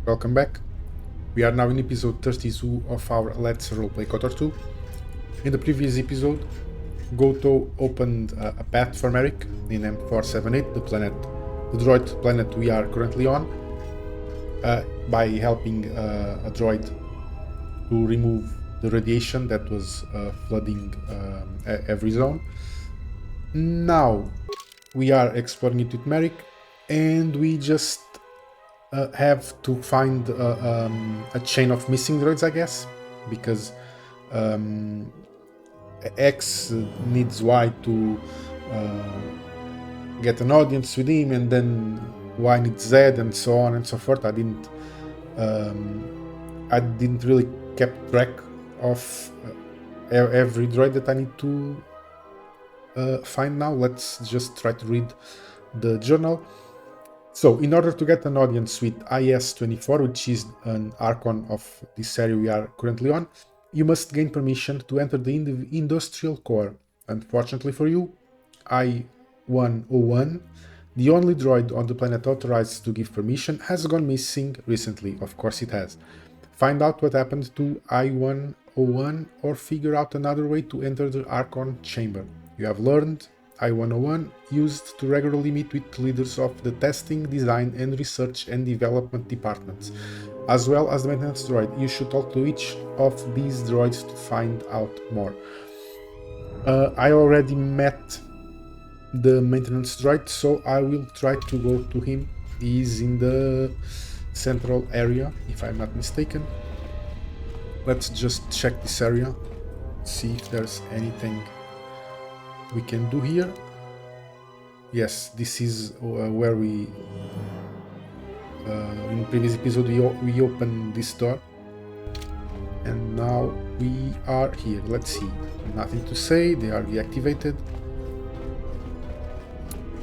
welcome back. We are now in episode 32 of our Let's Roleplay KOTOR 2. In the previous episode, Goto opened a path for Maric in M478, the droid planet we are currently on, by helping a droid to remove the radiation that was flooding every zone. Now we are exploring it with Maric, and we just have to find a chain of missing droids, I guess, because X needs Y to get an audience with him, and then Y needs Z, and so on and so forth. I didn't really keep track of every droid that I need to find now. Let's just try to read the journal. So, in order to get an audience with IS-24, which is an Archon of this area we are currently on, you must gain permission to enter the industrial core. Unfortunately for you, I-101, the only droid on the planet authorized to give permission, has gone missing recently. Of course it has. Find out what happened to I-101 or figure out another way to enter the Archon chamber. You have learned I-101 used to regularly meet with leaders of the testing, design, and research and development departments, as well as the maintenance droid. You should talk to each of these droids to find out more. I already met the maintenance droid, so I will try to go to him. He is in the central area, if I'm not mistaken. Let's just check this area, see if there's anything we can do here. Yes, this is where we in the previous episode we opened this door, and now we are here. Let's see. Nothing to say, they are deactivated.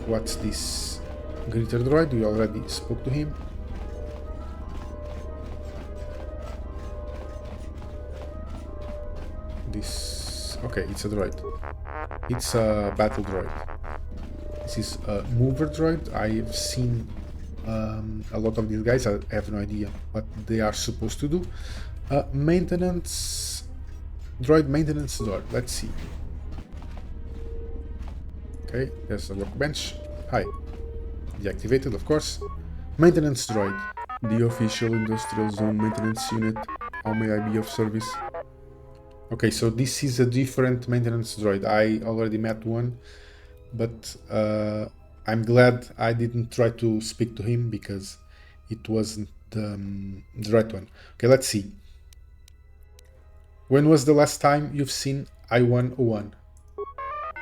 What's this? Greeter droid, we already spoke to him. This, okay, it's a droid. It's a battle droid. This is a mover droid. I've seen a lot of these guys. I have no idea what they are supposed to do. Maintenance droid, maintenance door. Let's see. Okay, there's a workbench. Hi. Deactivated, of course. Maintenance droid. The official industrial zone maintenance unit. How may I be of service? Okay, so this is a different maintenance droid. I already met one, but I'm glad I didn't try to speak to him because it wasn't the right one. Okay, let's see. When was the last time you've seen I-101?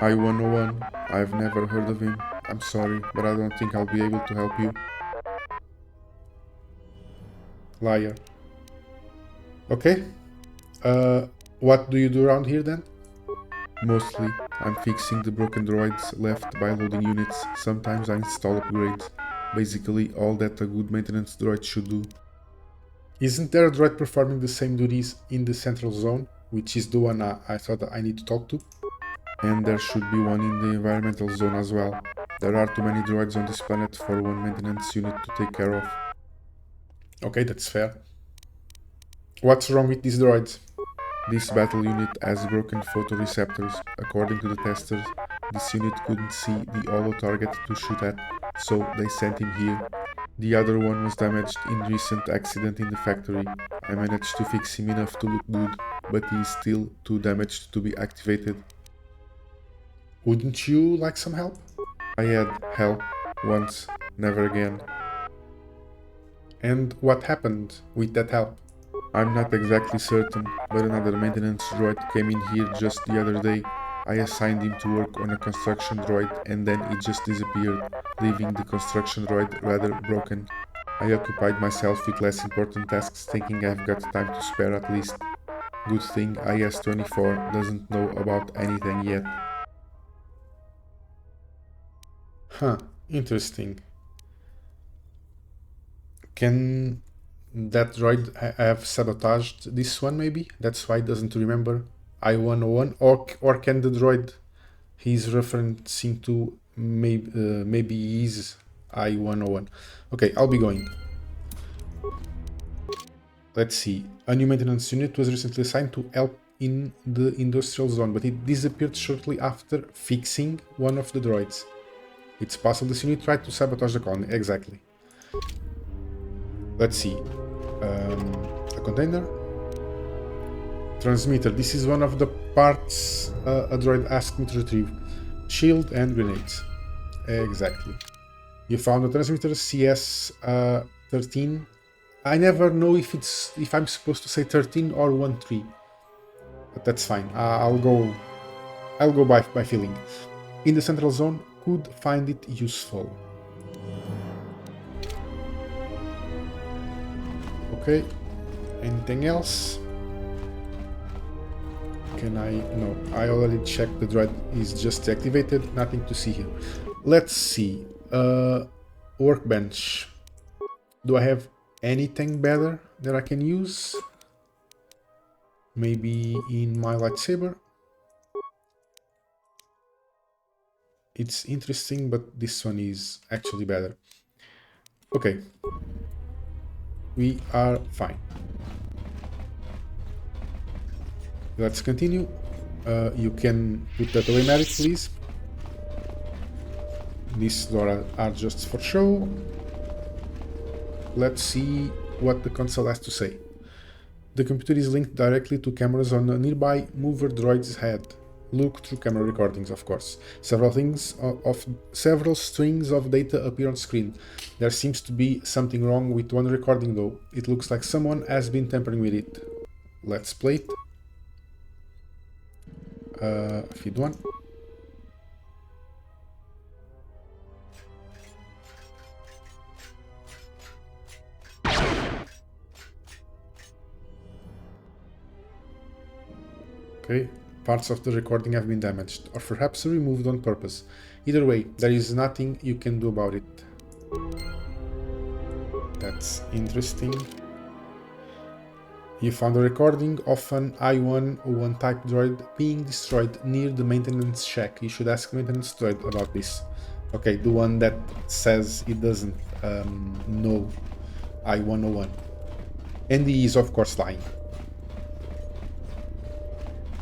I-101? I've never heard of him. I'm sorry, but I don't think I'll be able to help you. Liar. Okay. What do you do around here then? Mostly, I'm fixing the broken droids left by loading units. Sometimes I install upgrades. Basically, all that a good maintenance droid should do. Isn't there a droid performing the same duties in the central zone, which is the one I thought that I need to talk to? And there should be one in the environmental zone as well. There are too many droids on this planet for one maintenance unit to take care of. Okay, that's fair. What's wrong with these droids? This battle unit has broken photoreceptors. According to the testers, this unit couldn't see the holo target to shoot at, so they sent him here. The other one was damaged in recent accident in the factory. I managed to fix him enough to look good, but he is still too damaged to be activated. Wouldn't you like some help? I had help once, never again. And what happened with that help? I'm not exactly certain, but another maintenance droid came in here just the other day. I assigned him to work on a construction droid and then he just disappeared, leaving the construction droid rather broken. I occupied myself with less important tasks, thinking I've got time to spare at least. Good thing IS-24 doesn't know about anything yet. Huh, interesting. Can that droid have sabotaged this one maybe? That's why it doesn't remember I-101, or can the droid he's referencing to maybe is I-101. Okay, I'll be going. Let's see. A new maintenance unit was recently assigned to help in the industrial zone, but it disappeared shortly after fixing one of the droids. It's possible this unit tried to sabotage the colony. Exactly. Let's see. A container. Transmitter. This is one of the parts a droid asked me to retrieve. Shield and grenades. Exactly. You found the transmitter CS-13. I never know if I'm supposed to say 13 or 13, but that's fine. I'll go by feeling. In the central zone, could find it useful. Okay. Anything else? Can I? No, I already checked. The droid is just activated. Nothing to see here. Let's see. Workbench. Do I have anything better that I can use? Maybe in my lightsaber. It's interesting, but this one is actually better. Okay. We are fine. Let's continue. You can put that away, Maric, please. These doors are just for show. Let's see what the console has to say. The computer is linked directly to cameras on a nearby mover droid's head. Look through camera recordings, of course. Several strings of data appear on screen. There seems to be something wrong with one recording though. It looks like someone has been tampering with it. Let's play it. Feed one. Okay, parts of the recording have been damaged, or perhaps removed on purpose. Either way, there is nothing you can do about it. That's interesting. You found a recording of an I-101 type droid being destroyed near the maintenance shack. You should ask the maintenance droid about this. Okay, the one that says it doesn't know I-101. And he is of course lying.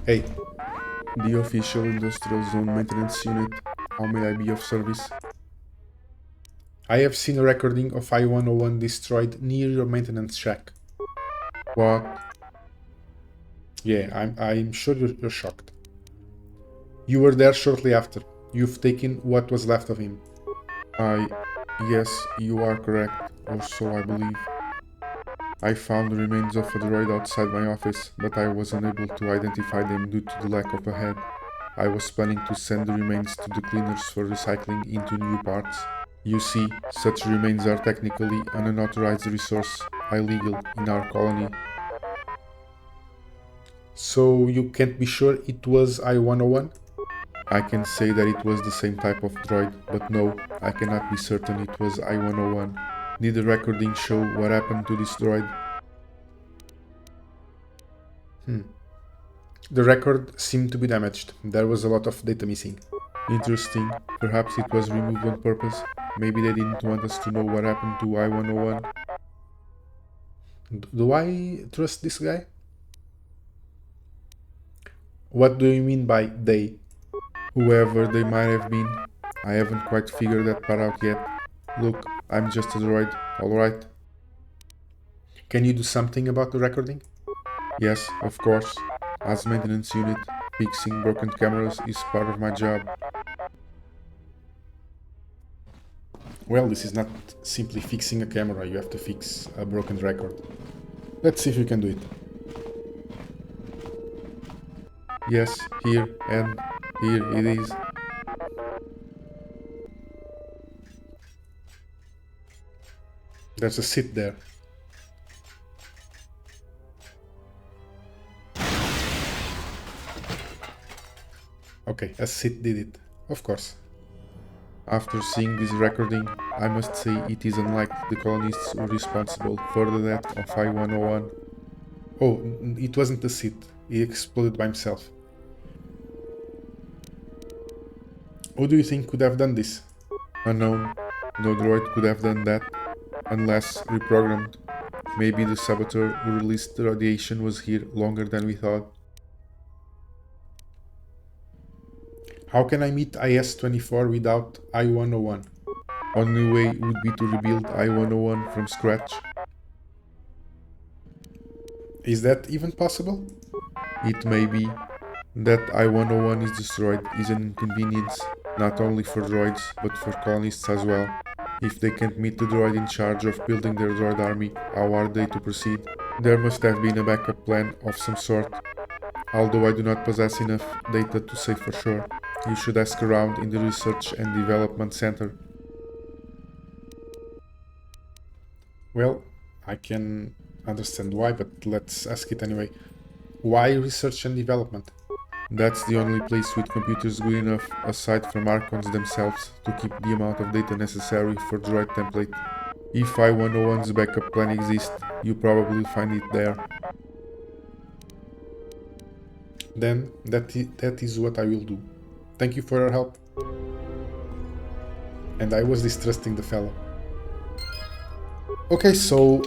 Hey, the official industrial zone maintenance unit, how may I be of service? I have seen a recording of I-101 destroyed near your maintenance shack. What? Yeah, I'm sure you're shocked. You were there shortly after. You've taken what was left of him. Yes, you are correct, or so I believe. I found the remains of a droid outside my office, but I was unable to identify them due to the lack of a head. I was planning to send the remains to the cleaners for recycling into new parts. You see, such remains are technically an unauthorized resource, illegal in our colony. So you can't be sure it was I-101? I can say that it was the same type of droid, but no, I cannot be certain it was I-101. Did the recording show what happened to this droid? The record seemed to be damaged. There was a lot of data missing. Interesting. Perhaps it was removed on purpose. Maybe they didn't want us to know what happened to I-101. Do I trust this guy? What do you mean by they? Whoever they might have been. I haven't quite figured that part out yet. Look, I'm just a droid, alright? Can you do something about the recording? Yes, of course. As maintenance unit, fixing broken cameras is part of my job. Well, this is not simply fixing a camera, you have to fix a broken record. Let's see if we can do it. Yes, here, and here it is. There's a sit there. Okay, a sit did it, of course. After seeing this recording, I must say it is unlikely the colonists were responsible for the death of I-101. Oh, it wasn't a sit, he exploded by himself. Who do you think could have done this? Unknown. No droid could have done that, unless reprogrammed. Maybe the saboteur who released the radiation was here longer than we thought. How can I meet IS-24 without I-101? Only way would be to rebuild I-101 from scratch. Is that even possible? It may be. That I-101 is destroyed is an inconvenience, not only for droids, but for colonists as well. If they can't meet the droid in charge of building their droid army, how are they to proceed? There must have been a backup plan of some sort. Although I do not possess enough data to say for sure, you should ask around in the Research and Development Center. Well, I can understand why, but let's ask it anyway. Why Research and Development? That's the only place with computers good enough, aside from Archons themselves, to keep the amount of data necessary for droid template. If I-101's backup plan exists, you probably find it there. Then that is what I will do. Thank you for your help. And I was distrusting the fellow. Okay, so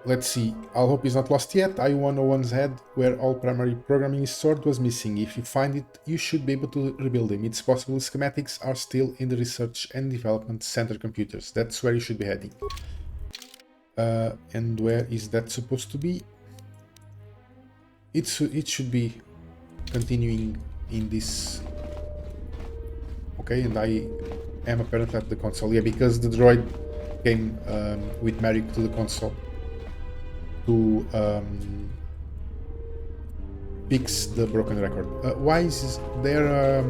let's see. I hope he's not lost yet. I-101's head, where all primary programming is stored, was missing. If you find it, you should be able to rebuild him. It's possible the schematics are still in the Research and Development Center computers. That's where you should be heading. And where is that supposed to be? It should be continuing in this. Okay, and I am apparently at the console. Yeah, because the droid came with Maric to the console to fix the broken record. Why is there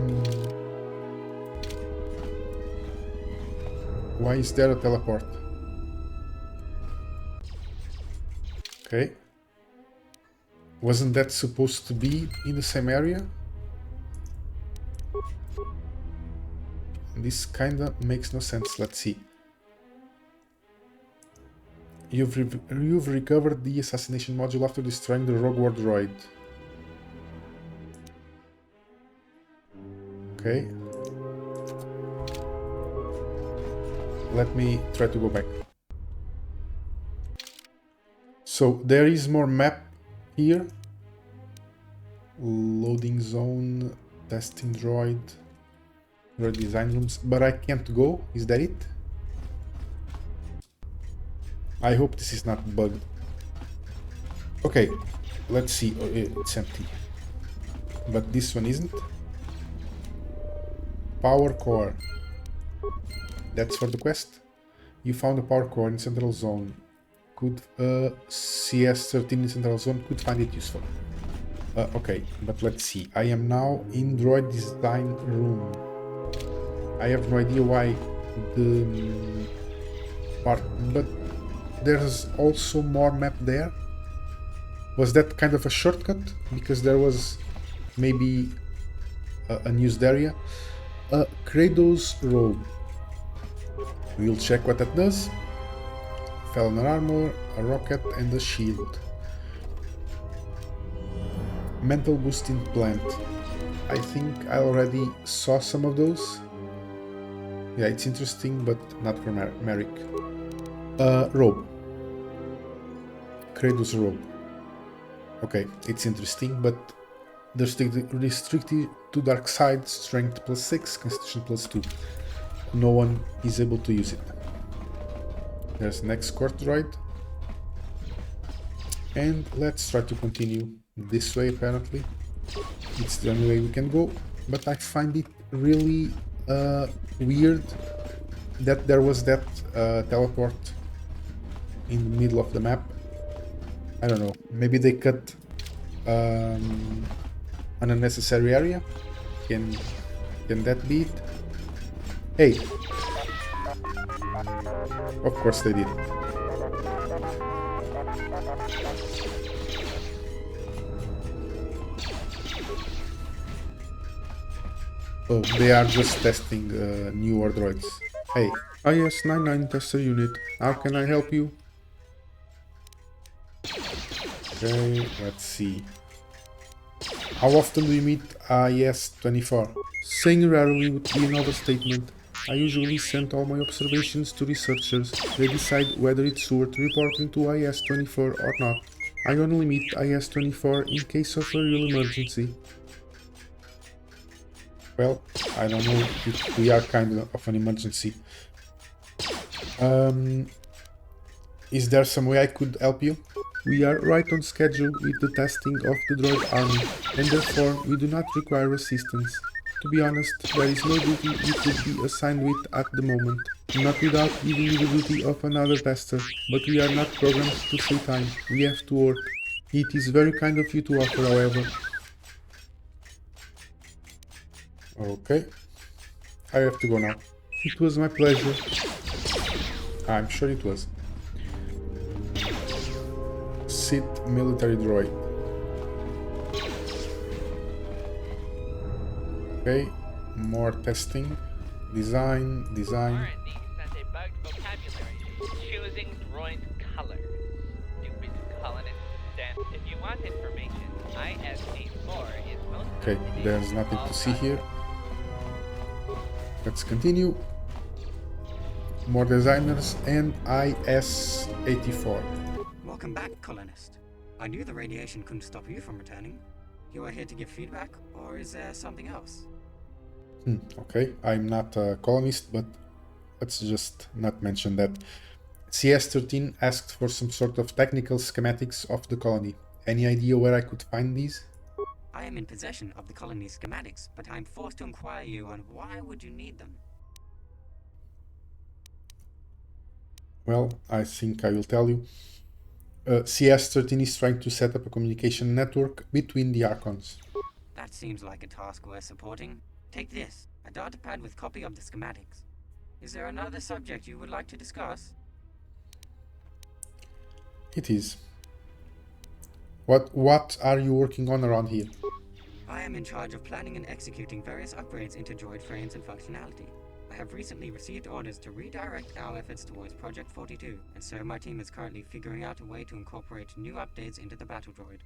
why is there a teleport? Okay. Wasn't that supposed to be in the same area? This kinda makes no sense. Let's see. You've recovered the assassination module after destroying the Rogue War droid. Okay. Let me try to go back. So there is more map here. Loading zone, testing droid, droid design rooms, but I can't go. Is that it? I hope this is not bugged. Okay, let's see. Oh, it's empty. But this one isn't. Power core. That's for the quest. You found a power core in Central Zone. Could CS13 in Central Zone could find it useful. Okay, but let's see. I am now in droid design room. I have no idea why the part, but there's also more map there. Was that kind of a shortcut? Because there was maybe a unused area. Kratos robe. We'll check what that does. Felon armor, a rocket, and a shield. Mental boosting plant. I think I already saw some of those. Yeah, it's interesting, but not for Maric. Robe. Kratos robe. Okay, it's interesting, but restricted to dark side, strength +6, constitution +2. No one is able to use it. There's an escort droid. And let's try to continue this way, apparently. It's the only way we can go, but I find it really weird that there was that teleport in the middle of the map. I don't know, maybe they cut an unnecessary area. Can that be it? Hey! Of course they did. Oh, they are just testing newer droids. Hey, IS-99 tester unit, how can I help you? Okay, let's see. How often do you meet IS-24? Saying rarely would be an overstatement. I usually send all my observations to researchers. They decide whether it's worth reporting to IS-24 or not. I only meet IS-24 in case of a real emergency. Well, I don't know if we are kind of an emergency. Is there some way I could help you? We are right on schedule with the testing of the droid army, and therefore we do not require assistance. To be honest, there is no duty you could be assigned with at the moment. Not without giving you the duty of another tester, but we are not programmed to free time. We have to work. It is very kind of you to offer, however. Okay. I have to go now. It was my pleasure. I'm sure it was. Sit military droid. Okay, more testing. Design. R&D sent a bugged vocabulary. Choosing droid colors. Stupid colonists stand. If you want information, IS-24 is most Okay, there's nothing to see here. Let's continue. More designers and IS-84. Welcome back, colonist. I knew the radiation couldn't stop you from returning. You are here to give feedback, or is there something else? Okay, I'm not a colonist, but let's just not mention that. CS-13 asked for some sort of technical schematics of the colony. Any idea where I could find these? I am in possession of the colony's schematics, but I am forced to inquire you on why would you need them? Well, I think I will tell you. CS-13 is trying to set up a communication network between the Archons. That seems like a task worth supporting. Take this, a data pad with copy of the schematics. Is there another subject you would like to discuss? It is. What are you working on around here? I am in charge of planning and executing various upgrades into droid frames and functionality. I have recently received orders to redirect our efforts towards Project 42, and so my team is currently figuring out a way to incorporate new updates into the battle droid.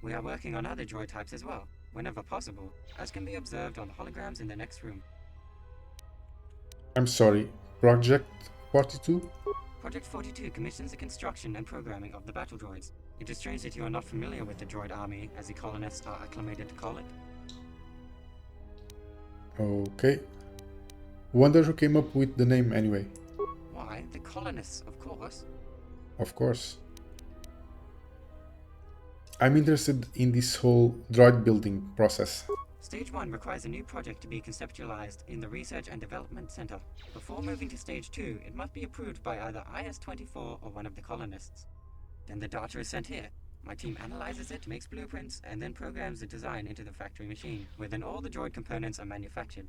We are working on other droid types as well, whenever possible, as can be observed on the holograms in the next room. I'm sorry, Project 42? Project 42 commissions the construction and programming of the battle droids. It is strange that you are not familiar with the droid army, as the colonists are acclimated to call it. Okay. Wonder who came up with the name anyway. Why, the colonists, of course. Of course. I'm interested in this whole droid building process. Stage 1 requires a new project to be conceptualized in the Research and Development Center. Before moving to Stage 2, it must be approved by either IS-24 or one of the colonists. Then the data is sent here. My team analyzes it, makes blueprints, and then programs the design into the factory machine, where then all the droid components are manufactured.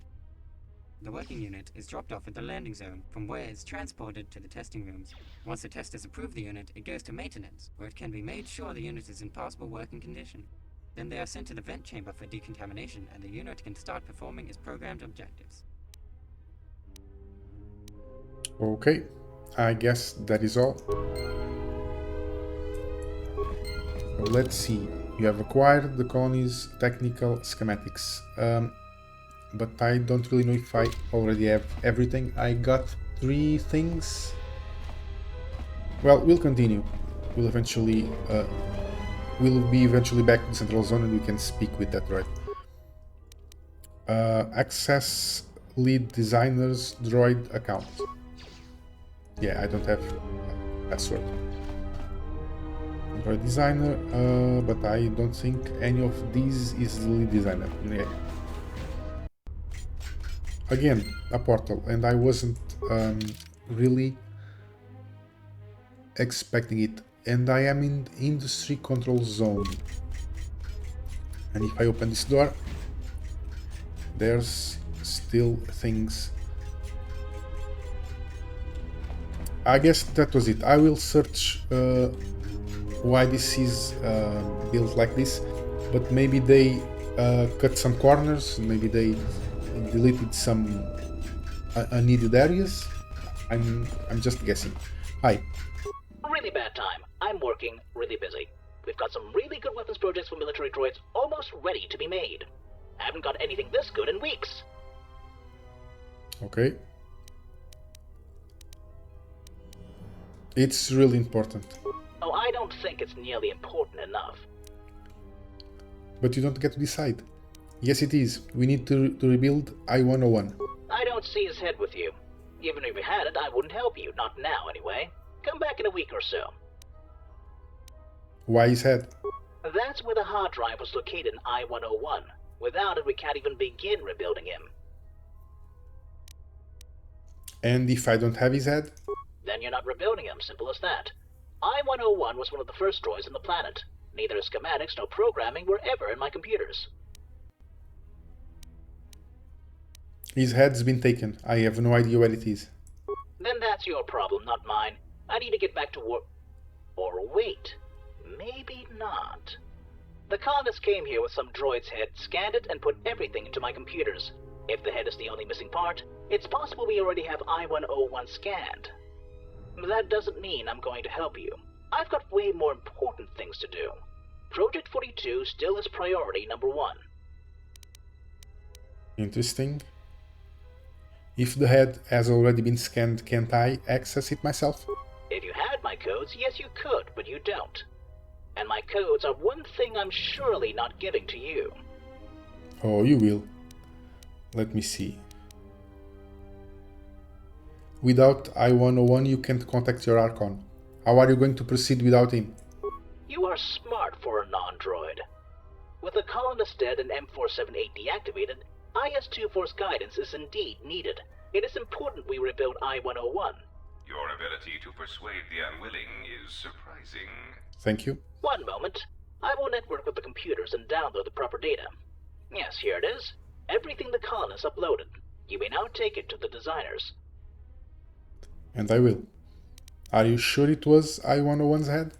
The working unit is dropped off at the landing zone, from where it's transported to the testing rooms. Once the testers approve the unit, it goes to maintenance, where it can be made sure the unit is in passable working condition. Then they are sent to the vent chamber for decontamination, and the unit can start performing its programmed objectives. Okay, I guess that is all. So let's see. You have acquired the colony's technical schematics. But I don't really know if I already have everything. I got 3 things. Well, we'll continue. We'll be eventually back in the central zone and we can speak with that droid. Access lead designer's droid account. Yeah, I don't have a password. Droid designer, but I don't think any of these is the lead designer. Yeah. Again, a portal, and I wasn't really expecting it. And I am in the industry control zone. And if I open this door, there's still things. I guess that was it. I will search why this is built like this, but maybe they cut some corners, maybe they deleted some unneeded areas. I'm just guessing. Hi. Really bad time. I'm working really busy. We've got some really good weapons projects for military droids almost ready to be made. I haven't got anything this good in weeks. Okay. It's really important. Oh, I don't think it's nearly important enough. But you don't get to decide. Yes, it is. We need to rebuild I-101. I don't see his head with you. Even if you had it, I wouldn't help you. Not now, anyway. Come back in a week or so. Why his head? That's where the hard drive was located in I-101. Without it, we can't even begin rebuilding him. And if I don't have his head? Then you're not rebuilding him, simple as that. I-101 was one of the first droids on the planet. Neither his schematics nor programming were ever in my computers. His head's been taken. I have no idea where it is. Then that's your problem, not mine. I need to get back to work. Or wait. Maybe not. The colonists came here with some droid's head, scanned it, and put everything into my computers. If the head is the only missing part, it's possible we already have I-101 scanned. That doesn't mean I'm going to help you. I've got way more important things to do. Project 42 still is priority number 1. Interesting. If the head has already been scanned, can't I access it myself? If you had my codes, yes you could, but you don't. And my codes are one thing I'm surely not giving to you. Oh, you will. Let me see. Without I-101, you can't contact your Archon. How are you going to proceed without him? You are smart for a non-droid. With the colonist dead and M478 deactivated, IS-24's guidance is indeed needed. It is important we rebuild I-101. Your ability to persuade the unwilling is surprising. Thank you. One moment. I will network with the computers and download the proper data. Yes, here it is. Everything the colonists uploaded. You may now take it to the designers. And I will. Are you sure it was I-101's head?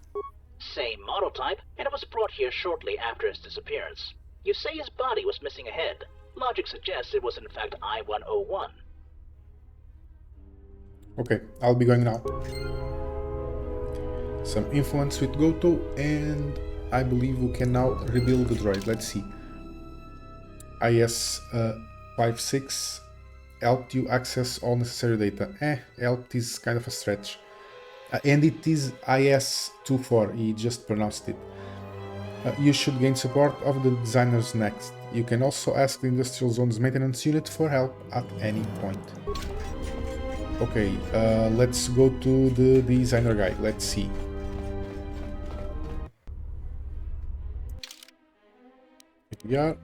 Same model type, and it was brought here shortly after his disappearance. You say his body was missing a head. Logic suggests it was in fact I-101. Okay, I'll be going now. Some influence with Goto, and I believe we can now rebuild the droid. Let's see. IS-26 helped you access all necessary data. Helped is kind of a stretch. And it is IS-24, he just pronounced it. You should gain support of the designers next. You can also ask the Industrial Zone's maintenance unit for help at any point. Okay, let's go to the designer guy. Let's see. Here we are.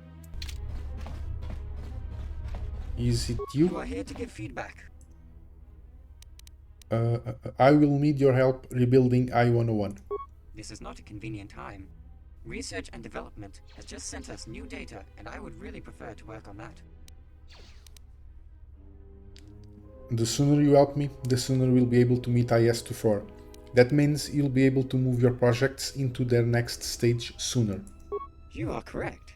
Is it you? You are here to give feedback. I will need your help rebuilding I-101. This is not a convenient time. Research and development has just sent us new data, and I would really prefer to work on that. The sooner you help me, the sooner we'll be able to meet IS-24. That means you'll be able to move your projects into their next stage sooner. You are correct.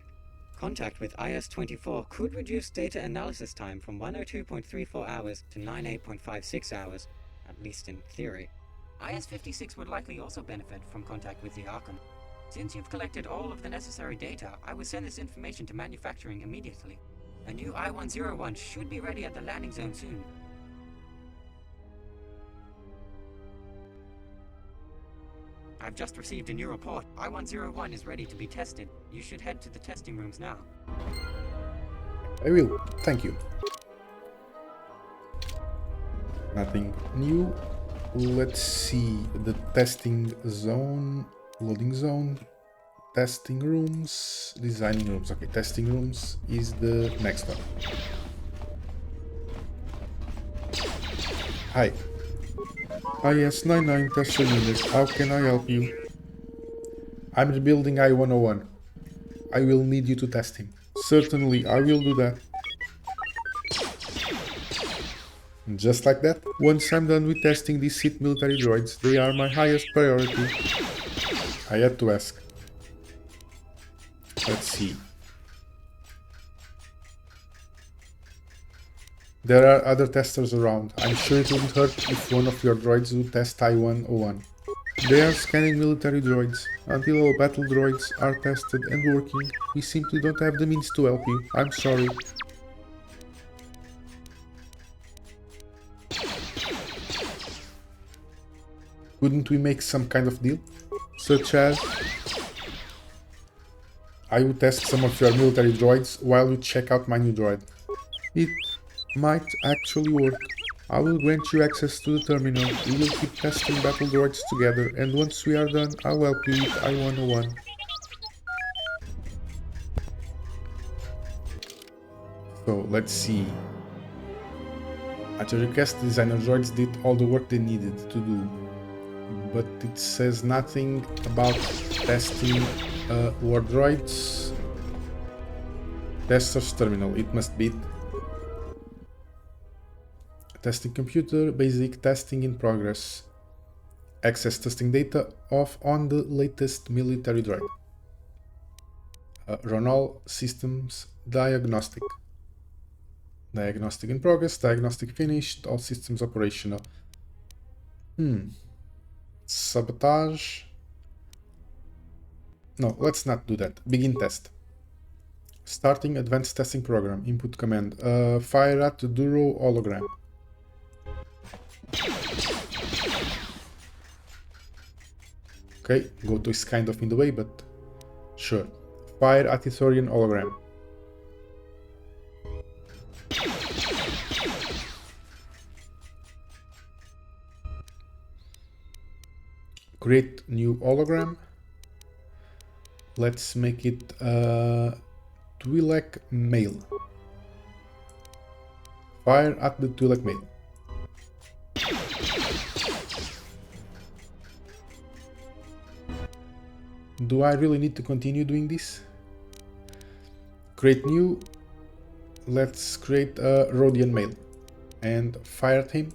Contact with IS-24 could reduce data analysis time from 102.34 hours to 98.56 hours, at least in theory. IS-56 would likely also benefit from contact with the Archon. Since you've collected all of the necessary data, I will send this information to manufacturing immediately. A new I-101 should be ready at the landing zone soon. I've just received a new report. I-101 is ready to be tested. You should head to the testing rooms now. I will. Thank you. Nothing new. Let's see. The testing zone, loading zone, testing rooms, designing rooms. Okay, testing rooms is the next one. Hi. IS-99 tester unit, how can I help you? I'm rebuilding I-101. I will need you to test him. Certainly, I will do that. Just like that, once I'm done with testing these Sith military droids, they are my highest priority. I had to ask. Let's see. There are other testers around. I'm sure it wouldn't hurt if one of your droids would test I-101. They are scanning military droids. Until all battle droids are tested and working, we simply don't have the means to help you. I'm sorry. Couldn't we make some kind of deal? Such as, I will test some of your military droids while you check out my new droid. It might actually work. I will grant you access to the terminal. We will keep testing battle droids together, and once we are done, I'll help you with I-101. So, let's see. At your request, the designer droids did all the work they needed to do. But it says nothing about testing war droids. Testers terminal, it must be. Testing computer, basic testing in progress. Access testing data off on the latest military droid. Run all systems diagnostic. Diagnostic in progress, diagnostic finished, all systems operational. Sabotage. No, let's not do that. Begin test. Starting advanced testing program. Input command. Fire at the Duro hologram. Okay, Goto is kind of in the way, but sure. Fire at Ithorian hologram. Create new hologram. Let's make it Twi'lek male. Fire at the Twi'lek male. Do I really need to continue doing this? Create new. Let's create a Rhodian male and fire at him.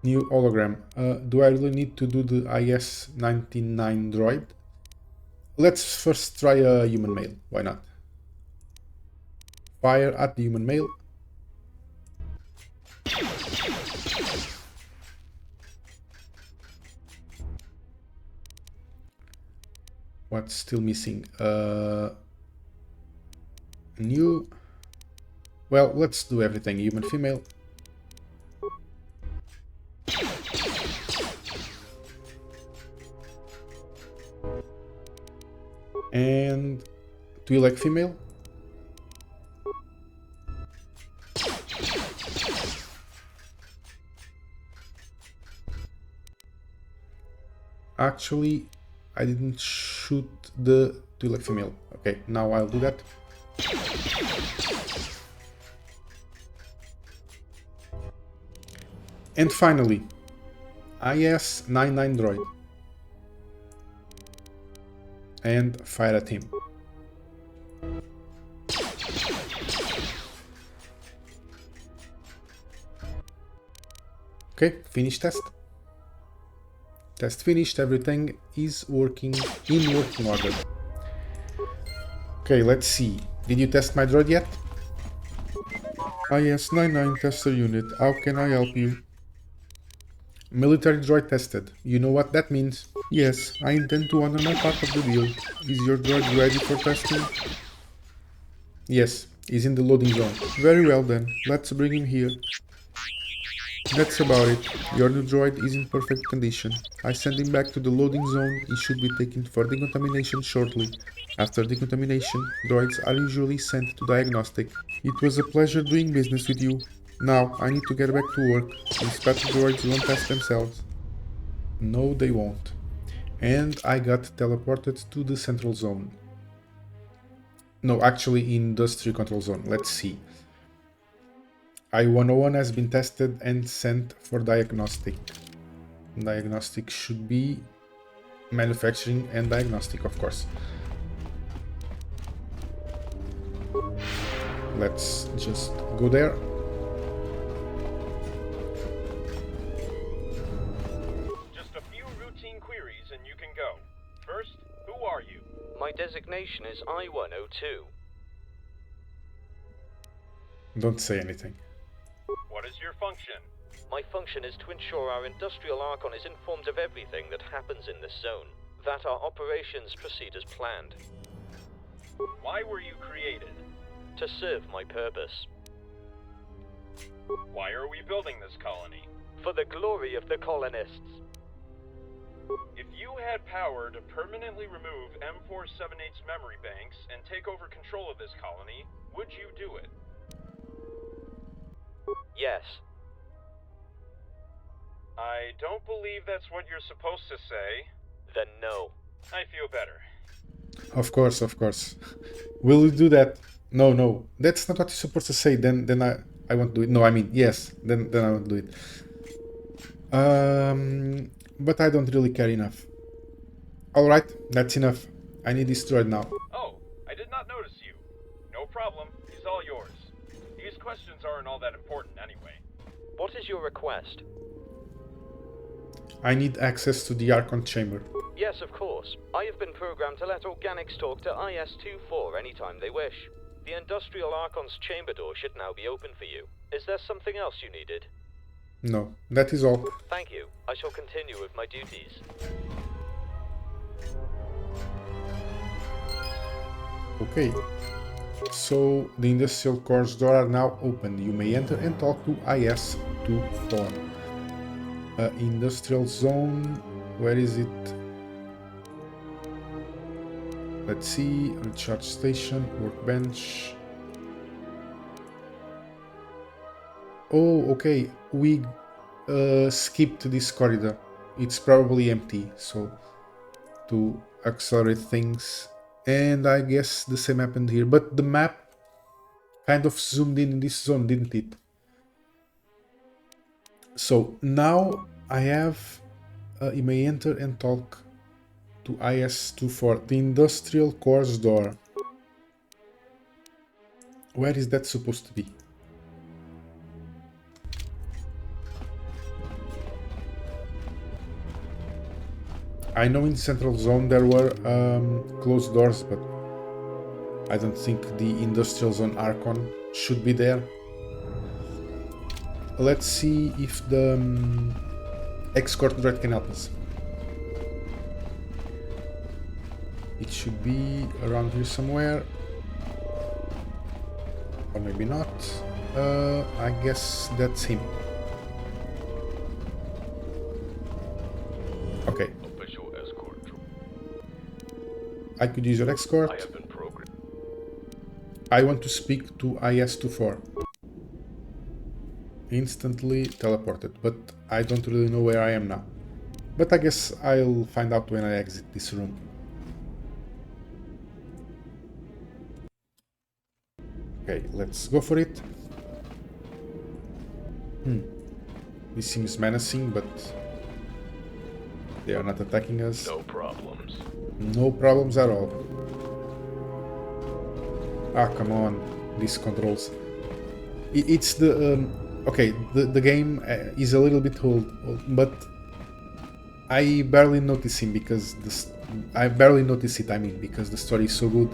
New hologram. Do I really need to do the IS-29 droid? Let's first try a human male. Why not? Fire at the human male. What's still missing? New. Well, let's do everything. Human female. And Twi'lek female. Actually, I didn't shoot the Twi'lek female. Okay, now I'll do that. And finally, IS-99 droid. And fire at him. Okay, finish test. Test finished, everything is working in working order. Okay, let's see. Did you test my droid yet? IS-99 tester unit, how can I help you? Military droid tested. You know what that means? Yes, I intend to honor my part of the deal. Is your droid ready for testing? Yes, he's in the loading zone. Very well then, let's bring him here. That's about it. Your new droid is in perfect condition. I send him back to the loading zone. He should be taken for decontamination shortly. After decontamination, droids are usually sent to diagnostic. It was a pleasure doing business with you. Now, I need to get back to work. These battle droids won't test themselves. No, they won't. And I got teleported to the central zone. No, actually, industry control zone. Let's see. I-101 has been tested and sent for diagnostic. Diagnostic should be manufacturing and diagnostic, of course. Let's just go there. Just a few routine queries and you can go. First, who are you? My designation is I-102. Don't say anything. What is your function? My function is to ensure our industrial Archon is informed of everything that happens in this zone, that our operations proceed as planned. Why were you created? To serve my purpose. Why are we building this colony? For the glory of the colonists. If you had power to permanently remove M478's memory banks and take over control of this colony, would you do it? Yes. I don't believe that's what you're supposed to say. Then no. I feel better. Of course, of course. Will you do that? No, no. That's not what you're supposed to say. Then I won't do it. No, I mean, yes. Then I won't do it. But I don't really care enough. Alright, that's enough. I need this droid now. Oh, I did not notice you. No problem. He's all yours. These questions aren't all that important anyway. What is your request? I need access to the Archon chamber. Yes, of course. I have been programmed to let organics talk to IS-24 anytime they wish. The Industrial Archon's chamber door should now be open for you. Is there something else you needed? No, that is all. Thank you. I shall continue with my duties. Okay. So, the industrial cores door are now open. You may enter and talk to IS-24. Industrial zone, where is it? Let's see, recharge station, workbench. Oh, okay, we skipped this corridor. It's probably empty, so to accelerate things. And I guess the same happened here, but the map kind of zoomed in this zone, didn't it? So now I have, you may enter and talk to IS-24, the industrial cores door. Where is that supposed to be? I know in the central zone there were closed doors, but I don't think the industrial zone Archon should be there. Let's see if the escort droid can help us. It should be around here somewhere. Or maybe not. I guess that's him. Okay. Official escort. I could use your escort. I have been programmed. I want to speak to IS-24. Instantly teleported, but I don't really know where I am now. But I guess I'll find out when I exit this room. Okay, let's go for it. This seems menacing, but they are not attacking us. No problems. No problems at all. Ah, come on. These controls. It's the... okay, the game is a little bit old, but I barely notice him because I barely notice it, I mean, because the story is so good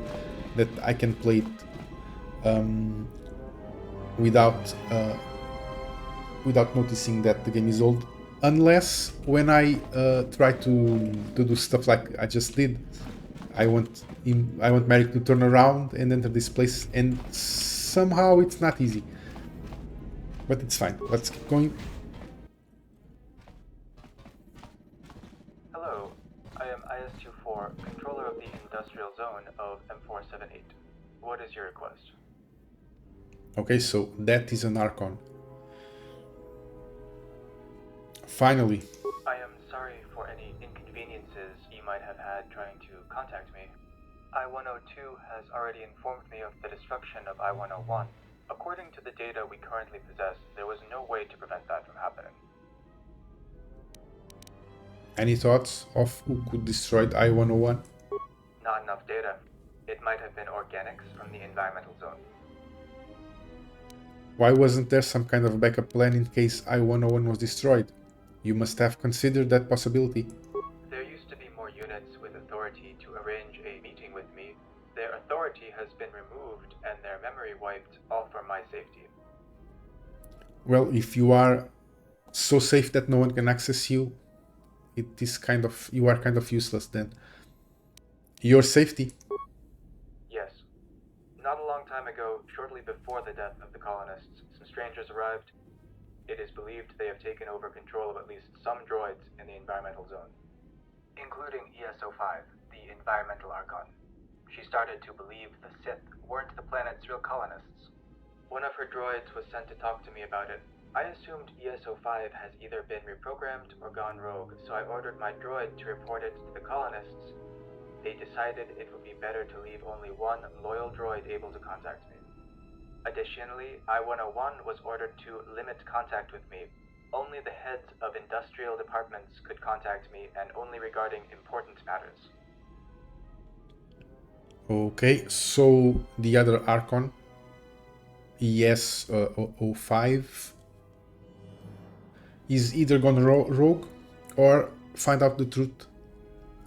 that I can play it without noticing that the game is old, unless when I try to do stuff like I just did. I want Maric to turn around and enter this place, and somehow it's not easy, but it's fine. Let's keep going. Hello, I am IS-24, controller of the industrial zone of M478. What is your request? Okay, so that is an Archon. Finally. I am sorry for any inconveniences you might have had trying to contact me. I-102 has already informed me of the destruction of I-101. According to the data we currently possess, there was no way to prevent that from happening. Any thoughts of who could destroy I-101? Not enough data. It might have been organics from the environmental zone. Why wasn't there some kind of backup plan in case I-101 was destroyed? You must have considered that possibility. There used to be more units with authority to arrange a meeting with me. Their authority has been removed and their memory wiped, all for my safety. Well, if you are so safe that no one can access you, you are kind of useless then. Your safety. Yes. Not a long time ago, shortly before the death of the colonists, some strangers arrived. It is believed they have taken over control of at least some droids in the environmental zone, including ES-05, the environmental Archon. She started to believe the Sith weren't the planet's real colonists. One of her droids was sent to talk to me about it. I assumed ES-05 has either been reprogrammed or gone rogue, so I ordered my droid to report it to the colonists. They decided it would be better to leave only one loyal droid able to contact me. Additionally, I-101 was ordered to limit contact with me. Only the heads of industrial departments could contact me, and only regarding important matters. Okay, so the other Archon, ES-05, is either gone rogue or find out the truth.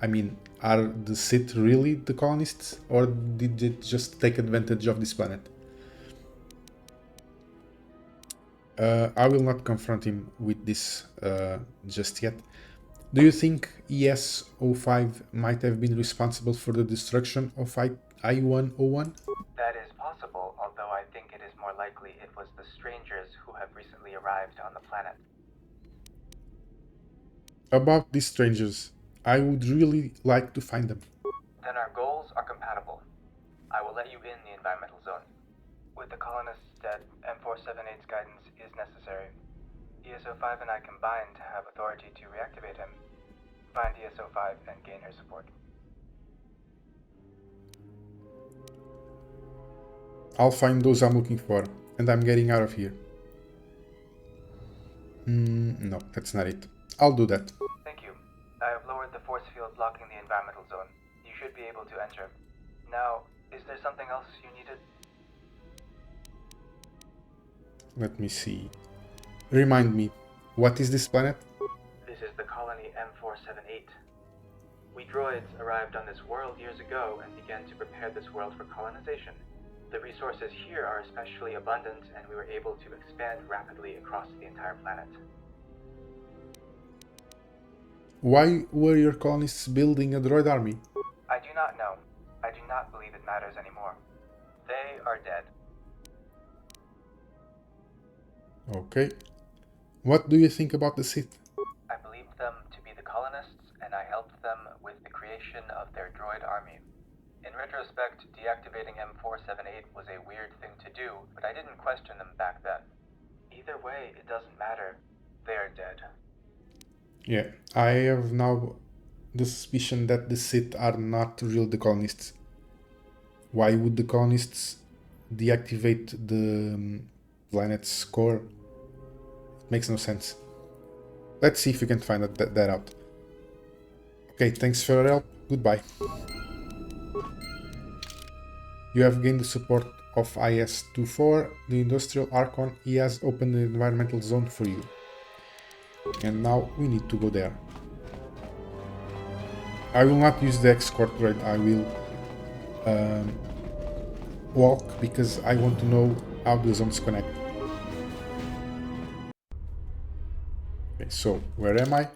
I mean, are the Sith really the colonists, or did they just take advantage of this planet? I will not confront him with this just yet. Do you think ES-05 might have been responsible for the destruction of I-101? That is possible, although I think it is more likely it was the strangers who have recently arrived on the planet. About these strangers, I would really like to find them. Then our goals are compatible. I will let you in the environmental zone. With the colonists dead, M478's guidance is necessary. ES-05 and I combine to have authority to reactivate him. Find ES-05 and gain her support. I'll find those I'm looking for, and I'm getting out of here. No, that's not it. I'll do that. Thank you. I have lowered the force field blocking the environmental zone. You should be able to enter. Now, is there something else you needed? Let me see. Remind me, what is this planet? This is the colony M478. We droids arrived on this world years ago and began to prepare this world for colonization. The resources here are especially abundant, and we were able to expand rapidly across the entire planet. Why were your colonists building a droid army? I do not know. I do not believe it matters anymore. They are dead. Okay. What do you think about the Sith? I believed them to be the colonists, and I helped them with the creation of their droid army. In retrospect, deactivating M478 was a weird thing to do, but I didn't question them back then. Either way, it doesn't matter. They are dead. Yeah, I have now the suspicion that the Sith are not real the colonists. Why would the colonists deactivate the planet's core? It makes no sense. Let's see if we can find that out. Okay, thanks for your help. Goodbye. You have gained the support of IS-24, the industrial Archon. He has opened the environmental zone for you. And now we need to go there. I will not use the escort droid. I will walk, because I want to know how the zones connect. Okay, so where am I?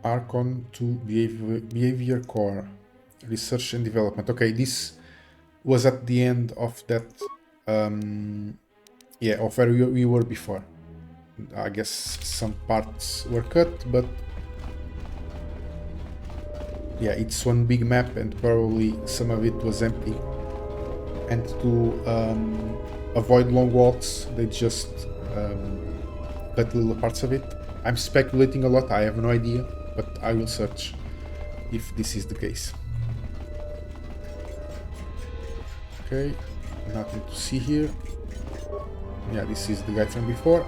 Archon to behavior core, research and development. Okay, this was at the end of that, yeah, of where we were before. I guess some parts were cut, but yeah, it's one big map and probably some of it was empty. And to avoid long walks, they just cut little parts of it. I'm speculating a lot, I have no idea, but I will search if this is the case. Okay, nothing to see here. Yeah, this is the guy from before.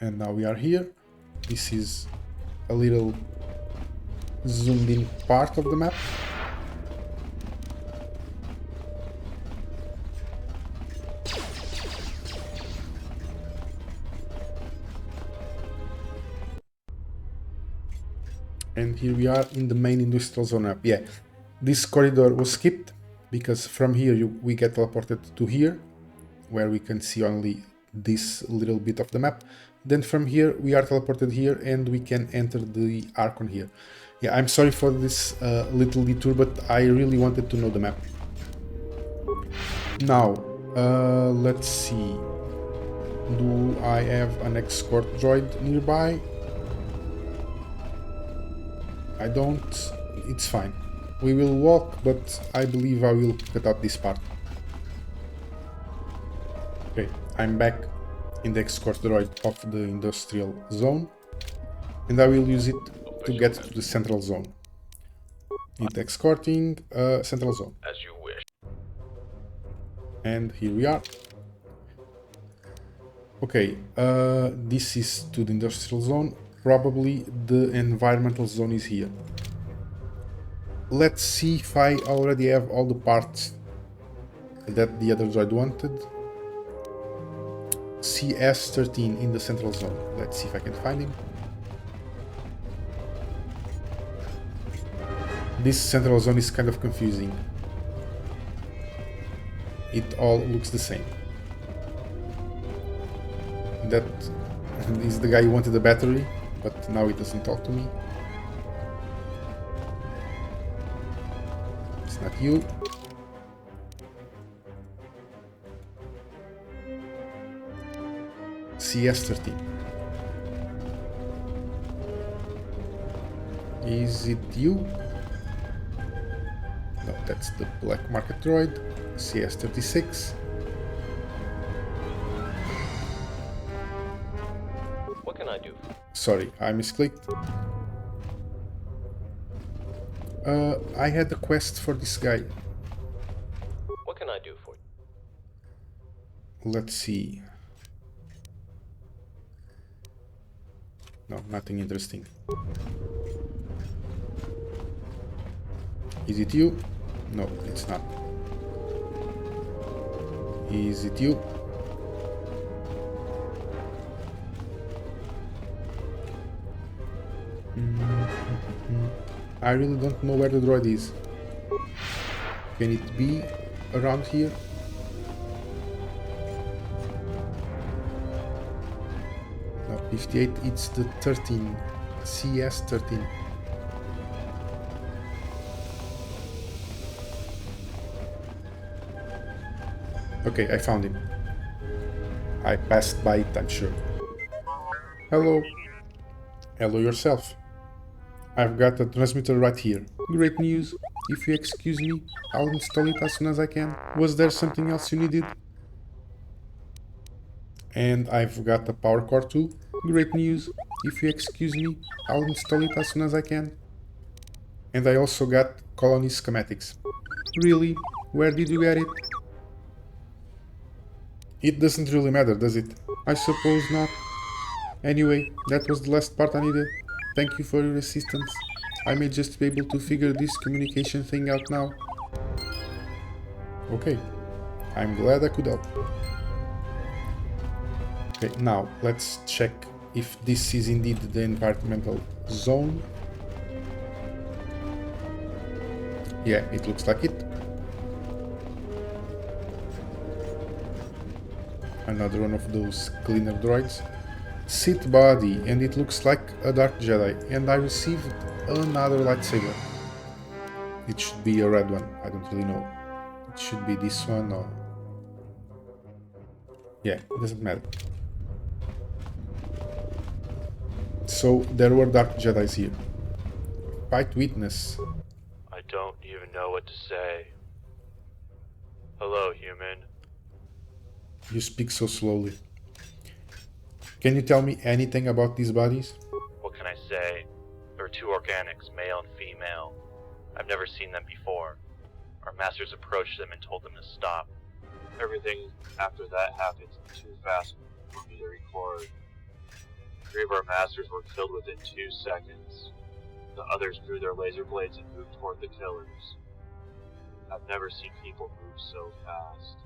And now we are here. This is a little zoomed in part of the map. And here we are in the main industrial zone map. Yeah, this corridor was skipped because from here we get teleported to here, where we can see only this little bit of the map. Then from here we are teleported here and we can enter the Archon here. Yeah, I'm sorry for this little detour, but I really wanted to know the map. Now, let's see. Do I have an escort droid nearby? I don't. It's fine. We will walk, but I believe I will cut out this part. Okay, I'm back in the escort droid of the industrial zone, and I will use it to get to the central zone. It escorting central zone. As you wish. And here we are. Okay, this is to the industrial zone. Probably the environmental zone is here. Let's see if I already have all the parts that the other droid wanted. CS-13 in the central zone. Let's see if I can find him. This central zone is kind of confusing. It all looks the same. That is the guy who wanted the battery, but now he doesn't talk to me. It's not you. CS-13. Is it you? No, that's the black market droid. CS-36. What can I do? Sorry, I misclicked. I had a quest for this guy. What can I do for you? Let's see. No, nothing interesting. Is it you? No, it's not. Is it you? I really don't know where the droid is. Can it be around here? No, 58, it's the 13. CS-13. Okay, I found him. I passed by it, I'm sure. Hello. Hello yourself. I've got a transmitter right here. Great news. If you excuse me, I'll install it as soon as I can. Was there something else you needed? And I've got a power core too. Great news. If you excuse me, I'll install it as soon as I can. And I also got colony schematics. Really? Where did you get it? It doesn't really matter, does it? I suppose not. Anyway, that was the last part I needed. Thank you for your assistance. I may just be able to figure this communication thing out now. Okay, I'm glad I could help. Okay, now let's check if this is indeed the environmental zone. Yeah, it looks like it. Another one of those cleaner droids. Sith body, and it looks like a Dark Jedi, and I received another lightsaber. It should be a red one, I don't really know. It should be this one or... yeah, it doesn't matter. So, there were Dark Jedis here. Fight witness. I don't even know what to say. Hello, human. You speak so slowly. Can you tell me anything about these bodies? What can I say? There are two organics, male and female. I've never seen them before. Our masters approached them and told them to stop. Everything after that happened too fast for me to record. 3 of our masters were killed within 2 seconds. The others drew their laser blades and moved toward the killers. I've never seen people move so fast.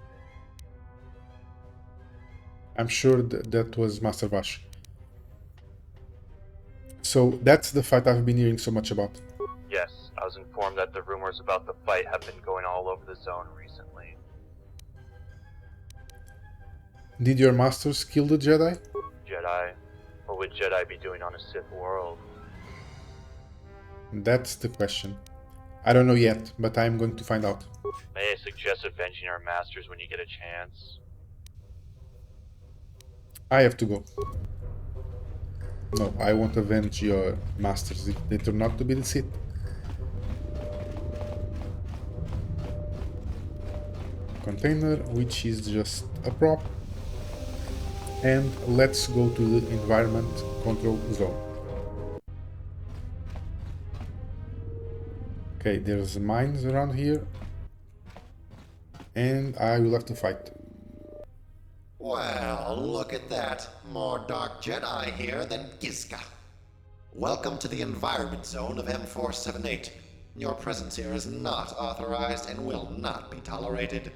I'm sure that was Master Vash. So that's the fight I've been hearing so much about. Yes, I was informed that the rumors about the fight have been going all over the zone recently. Did your masters kill the Jedi? Jedi? What would Jedi be doing on a Sith world? That's the question. I don't know yet, but I'm going to find out. May I suggest avenging our masters when you get a chance? I have to go. No, I won't avenge your masters if they turn out to be the Sith. Container, which is just a prop. And let's go to the environment control zone. Okay, there's mines around here. And I will have to fight. Well, look at that. More Dark Jedi here than Gizka. Welcome to the environment zone of M478. Your presence here is not authorized and will not be tolerated.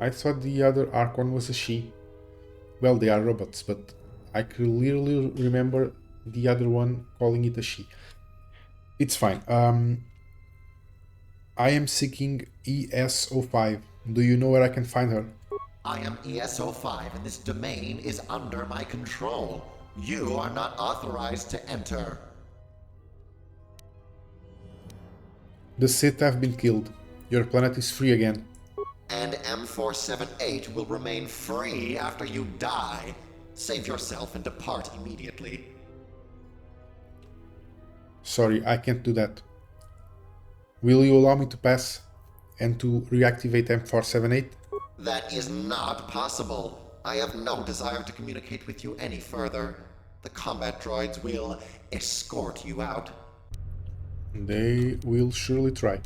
I thought the other Archon was a she. Well, they are robots, but I clearly remember the other one calling it a she. It's fine. I am seeking ES-05. Do you know where I can find her? I am ES-05 and this domain is under my control. You are not authorized to enter. The Sith have been killed. Your planet is free again. And M478 will remain free after you die. Save yourself and depart immediately. Sorry, I can't do that. Will you allow me to pass and to reactivate M478? That is not possible. I have no desire to communicate with you any further. The combat droids will escort you out. They will surely try.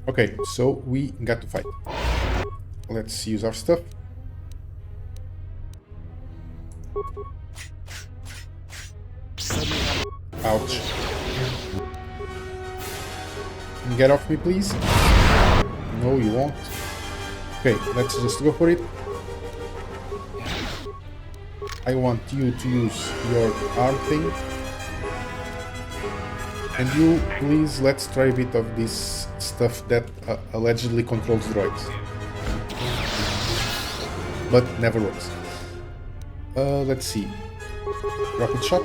Okay, so we got to fight. Let's use our stuff. Ouch. Get off me, please. No, you won't. Okay, let's just go for it. I want you to use your arm thing. And you, please, let's try a bit of this stuff that allegedly controls droids. But never works. Let's see. Rocket shot.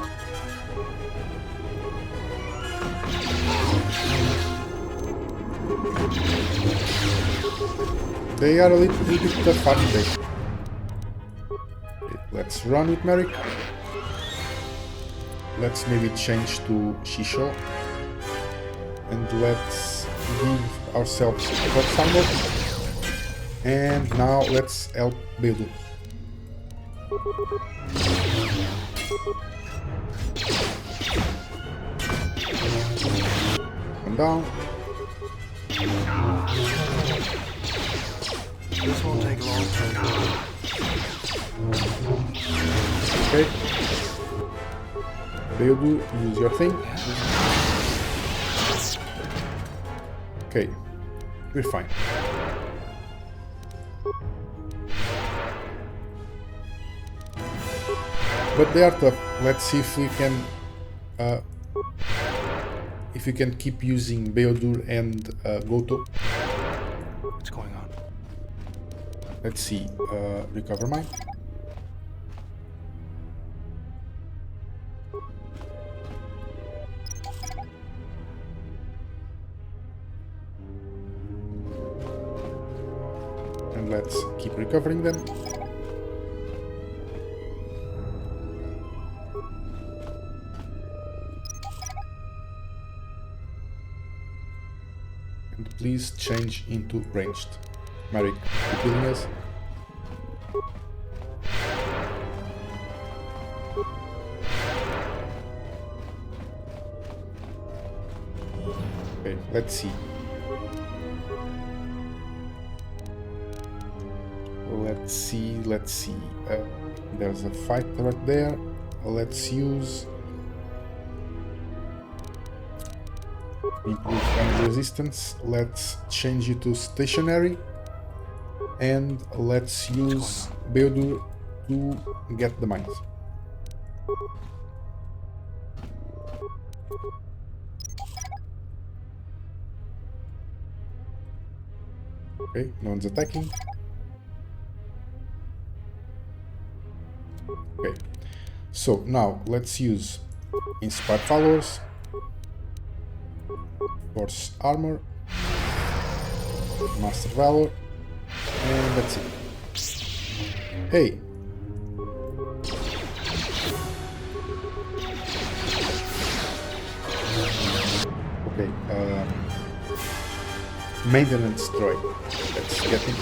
They are a little bit tough, aren't they? Okay, let's run with Maric. Let's maybe change to Shisho. And let's give ourselves a Pathfinder. And now let's help Bedu. Come down. This won't take long to Okay. Bedu, use your thing. Okay, we're fine. But they are tough. Let's see if we can keep using Beodur and Goto. What's going on? Let's see. Recover mine. And let's keep recovering them. And please change into ranged. Maric, you killing us? Okay, let's see. Let's see. There's a fight right there. Let's use improve energy resistance. Let's change it to stationary. And let's use Beodur to get the mines. Okay, no one's attacking. Okay, so now let's use Inspired Followers. Force Armor, Master Valor, and that's it. Hey! Okay, maintenance droid. Let's get him.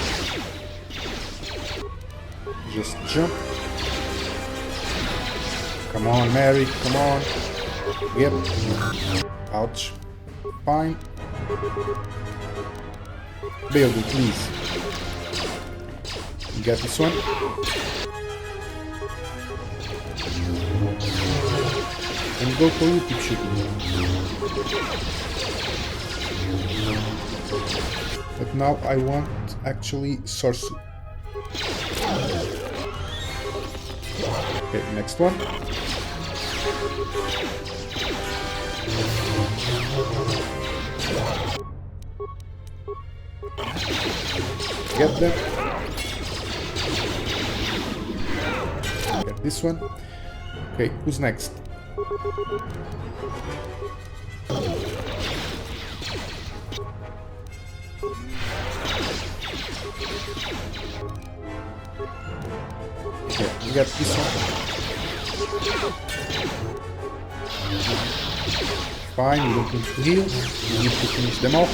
Just jump. Come on, Maric, come on. Yep. Ouch. Fine. Build it, please. Get this one. And go for you, keep shooting. But now I want actually Sorsu. Okay, next one. Get them. Get this one. Okay, who's next? Okay, we got this one. Fine, you don't need to heal. You need to finish them off.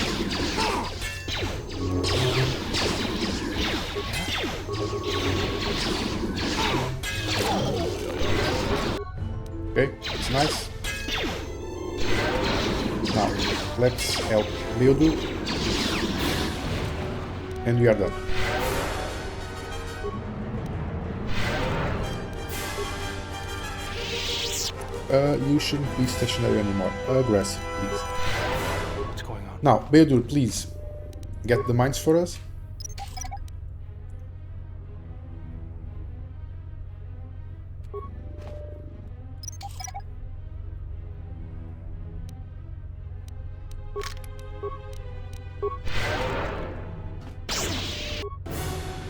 Okay, it's nice. Now, let's help Leodu. And we are done. You shouldn't be stationary anymore. Aggressive, please. What's going on? Now, Beodur, please get the mines for us.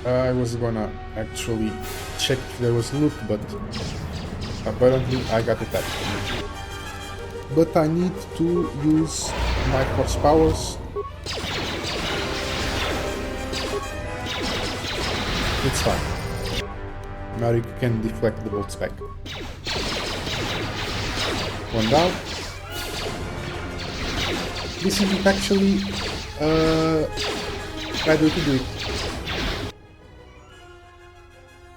I was gonna actually check if there was loot, but apparently I got attacked. But I need to use my force powers. It's fine. Maric can deflect the bolts back. One down. This isn't actually bad way to do it.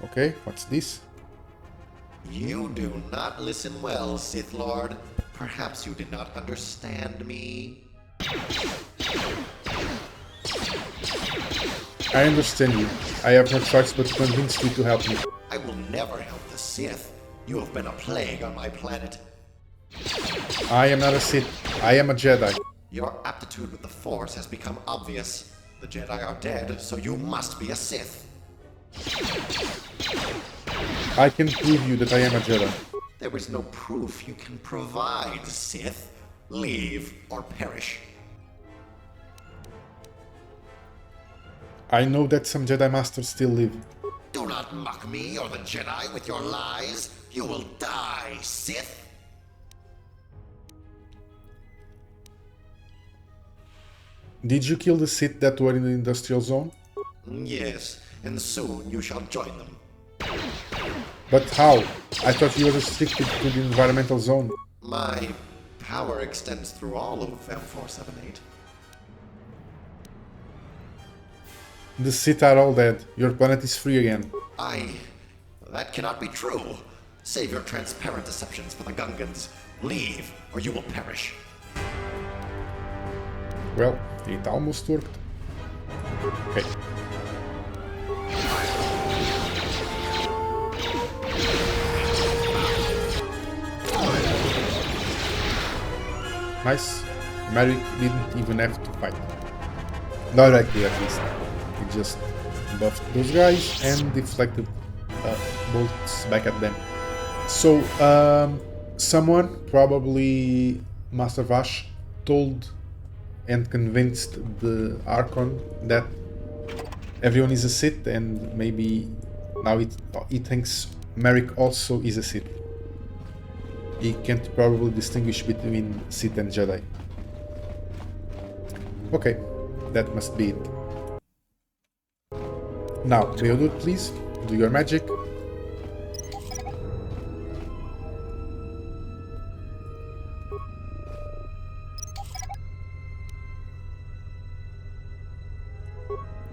Okay, what's this? You do not listen well, Sith Lord. Perhaps you did not understand me. I understand you. I have no choice but to convince you to help me. I will never help the Sith. You have been a plague on my planet. I am not a Sith. I am a Jedi. Your aptitude with the Force has become obvious. The Jedi are dead, so you must be a Sith. I can prove you that I am a Jedi. There is no proof you can provide, Sith. Leave or perish. I know that some Jedi Masters still live. Do not mock me or the Jedi with your lies. You will die, Sith. Did you kill the Sith that were in the industrial zone? Yes, and soon you shall join them. But how? I thought you were restricted to the environmental zone. My power extends through all of M478. The Sith are all dead. Your planet is free again. That cannot be true. Save your transparent deceptions for the Gungans. Leave, or you will perish. Well, it almost worked. Okay. Nice. Maric didn't even have to fight. Directly, at least. He just buffed those guys and deflected bolts back at them. So, someone, probably Master Vash, told and convinced the Archon that everyone is a Sith, and maybe now he thinks Maric also is a Sith. He can't probably distinguish between Sith and Jedi. Okay, that must be it. Now, Beodut, please, do your magic.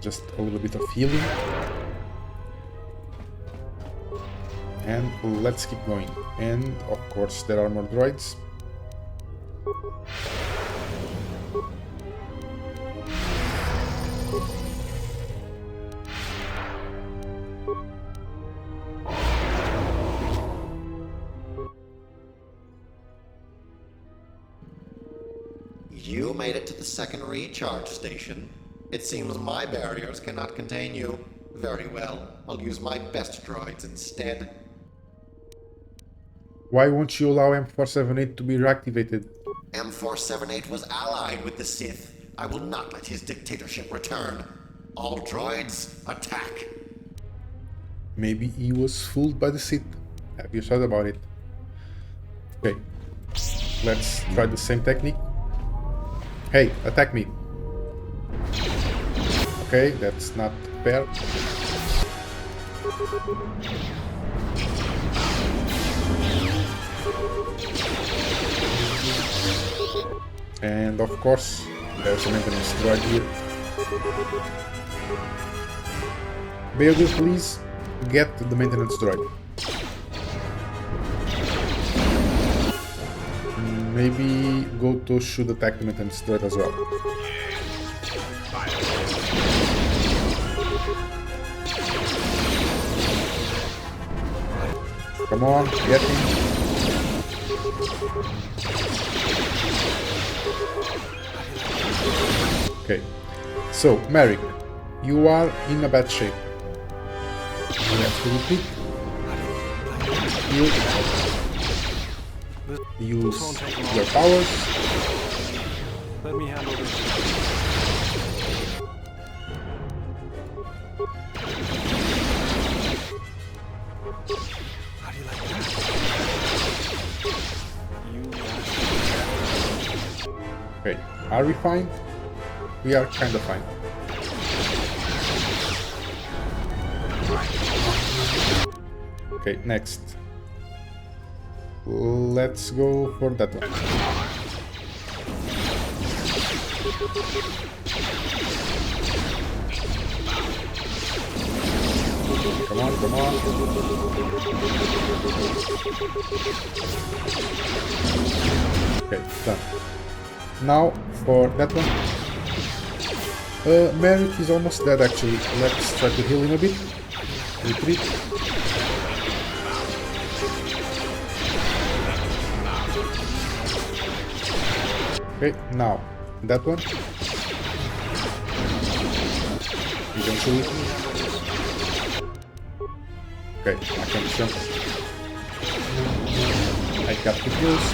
Just a little bit of healing. And let's keep going. And of course there are more droids. You made it to the second recharge station. It seems my barriers cannot contain you. Very well, I'll use my best droids instead. Why won't you allow M478 to be reactivated? M478 was allied with the Sith. I will not let his dictatorship return. All droids, attack! Maybe he was fooled by the Sith. Have you thought about it? Okay, let's try the same technique. Hey, attack me. Okay, that's not fair. And of course, there's a maintenance droid here. Beodut, please get the maintenance droid. Maybe KOTOR should attack the maintenance droid as well. Come on, get him. Okay, so Maric, you are in a bad shape. You have to repeat. Use your powers. Let me handle this. How do you like that? Okay, are we fine? We are kind of fine. Okay, next. Let's go for that one. Come on, come on. Okay, done. Now for that one. Maric is almost dead actually. Let's try to heal him a bit. Retreat. Okay, now that one. Eventually. Okay, I can jump. I got the kills.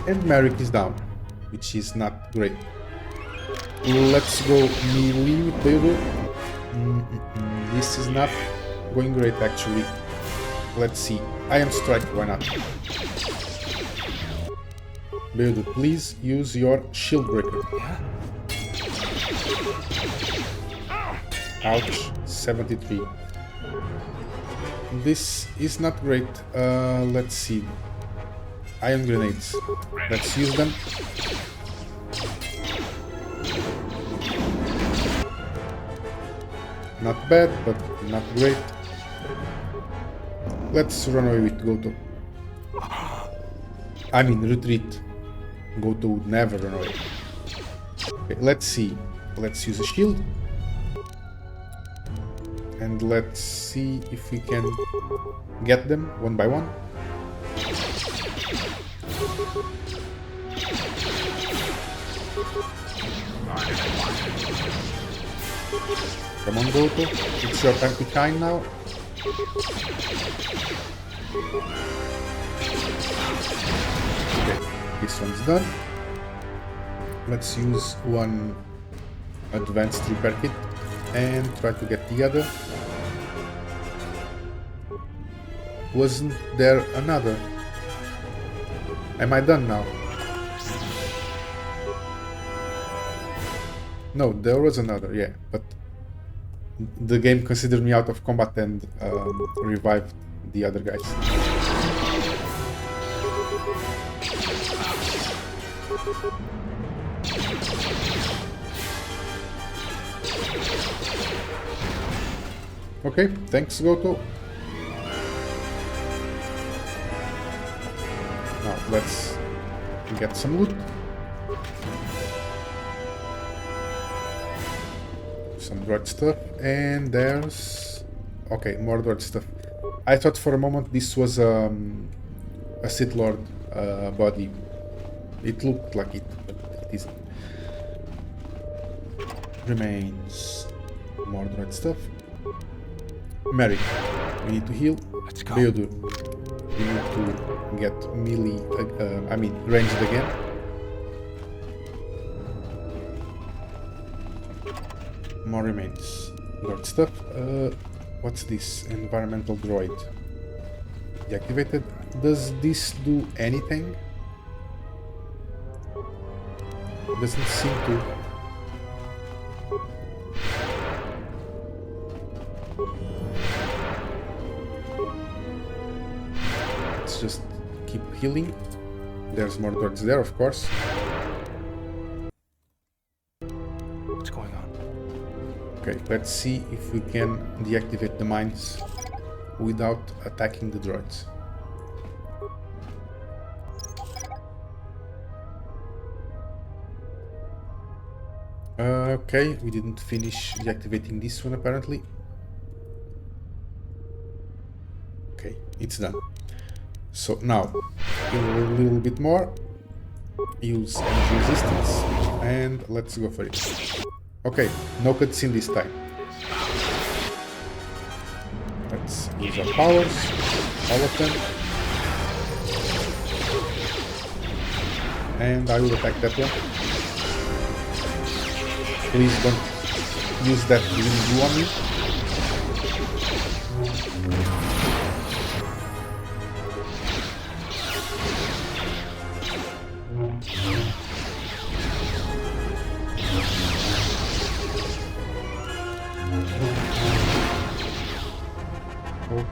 And Maric is down, which is not great. Let's go melee with Beodut. This is not going great actually. Let's see. I am strike, why not? Beodut, please use your shield breaker. Ouch, 73. This is not great. Let's see. Ion grenades. Let's use them. Not bad, but not great. Let's run away with KOTOR. I mean, retreat. KOTOR would never run away. Okay, let's see. Let's use a shield. And let's see if we can get them one by one. Come on, KOTOR. It's your time to shine now. Okay, this one's done. Let's use one advanced repair kit and try to get the other. wasn't there another? Am I done now? No, there was another, yeah, but the game considered me out of combat and revived the other guys. Okay, thanks, Goto. Now let's get some loot. Some droid stuff, and there's... okay, more droid stuff. I thought for a moment this was a Sith Lord body. It looked like it, but it isn't. Remains more droid stuff. Maric, we need to heal. Let's go. Beodur, we need to get melee, ranged again. More remains. Droid stuff. What's this? Environmental droid. Deactivated. Does this do anything? Doesn't seem to. Let's just keep healing. There's more droids there, of course. What's going on? Okay, let's see if we can deactivate the mines without attacking the droids. Okay, we didn't finish deactivating this one apparently. Okay, it's done. So now, heal a little bit more, use energy resistance, and let's go for it. Okay, no cutscene this time. Let's use our powers, all of them. And I will attack that one. Please don't use that green glue on me.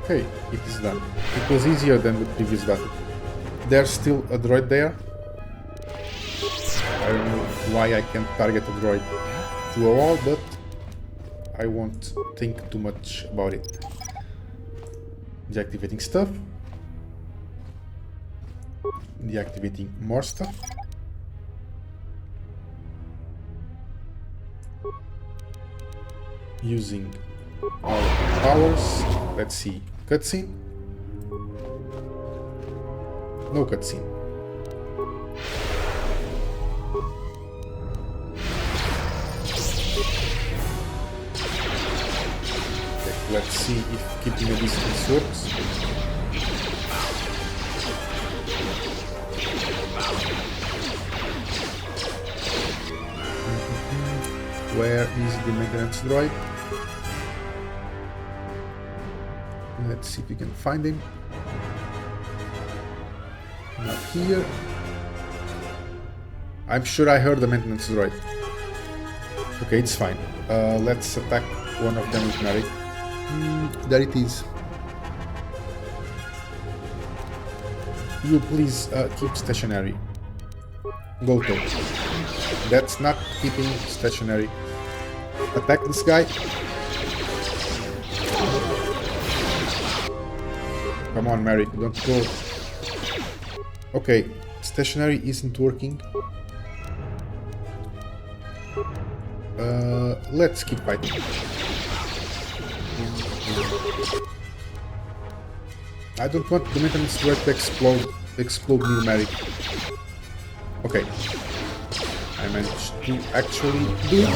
Okay, it is done. It was easier than the previous battle. There's still a droid there. I don't know why I can't target a droid through a wall, but I won't think too much about it. Deactivating stuff. Deactivating more stuff. Using all powers. Let's see. Cutscene. No cutscene. Okay, let's see if keeping a distance works. Where is the maintenance droid? Let's see if we can find him. Not here. I'm sure I heard the maintenance droid. Okay, it's fine. Let's attack one of them with Maric. There it is. You please keep stationary. Goto. That's not keeping stationary. Attack this guy. Come on, Maric, don't go. Okay, stationary isn't working. Let's keep fighting. I don't want the maintenance droid to explode me, Maric. Okay. I managed to actually do it.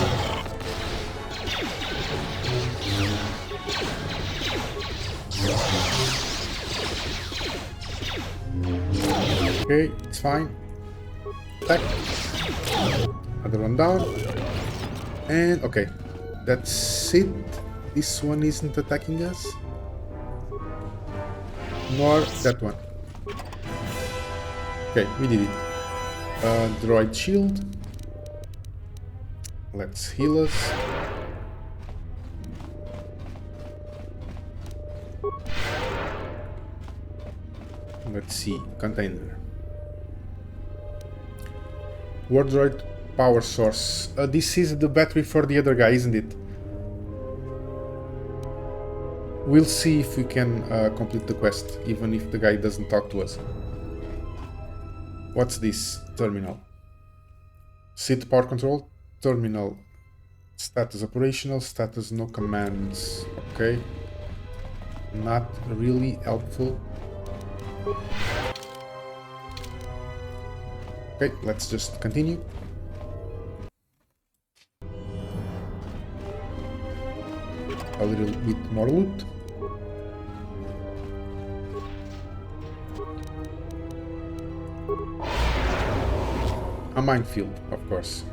Okay, it's fine. Attack. Other one down. And okay, that's it. This one isn't attacking us. nor that one. Okay, we did it. Droid shield. Let's heal us. Let's see, container. War droid power source. This is the battery for the other guy, isn't it? We'll see if we can complete the quest, even if the guy doesn't talk to us. What's this? Terminal. Sit power control. Terminal. Status operational. Status no commands. Okay. Not really helpful. Okay, let's just continue. A little bit more loot. A minefield, of course.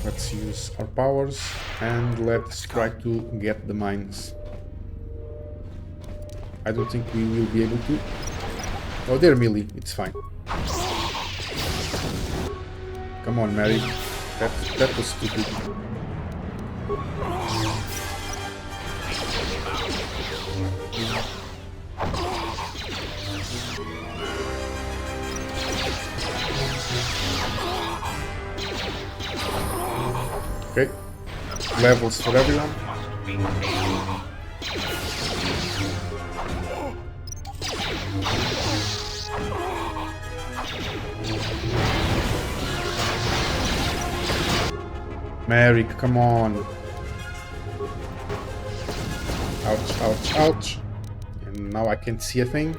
Let's use our powers and let's try to get the mines. I don't think we will be able to. Oh, they're melee, it's fine. Come on, Maric. That was stupid. Okay. Levels for everyone. Maric, come on. Ouch, ouch, ouch. And now I can't see a thing.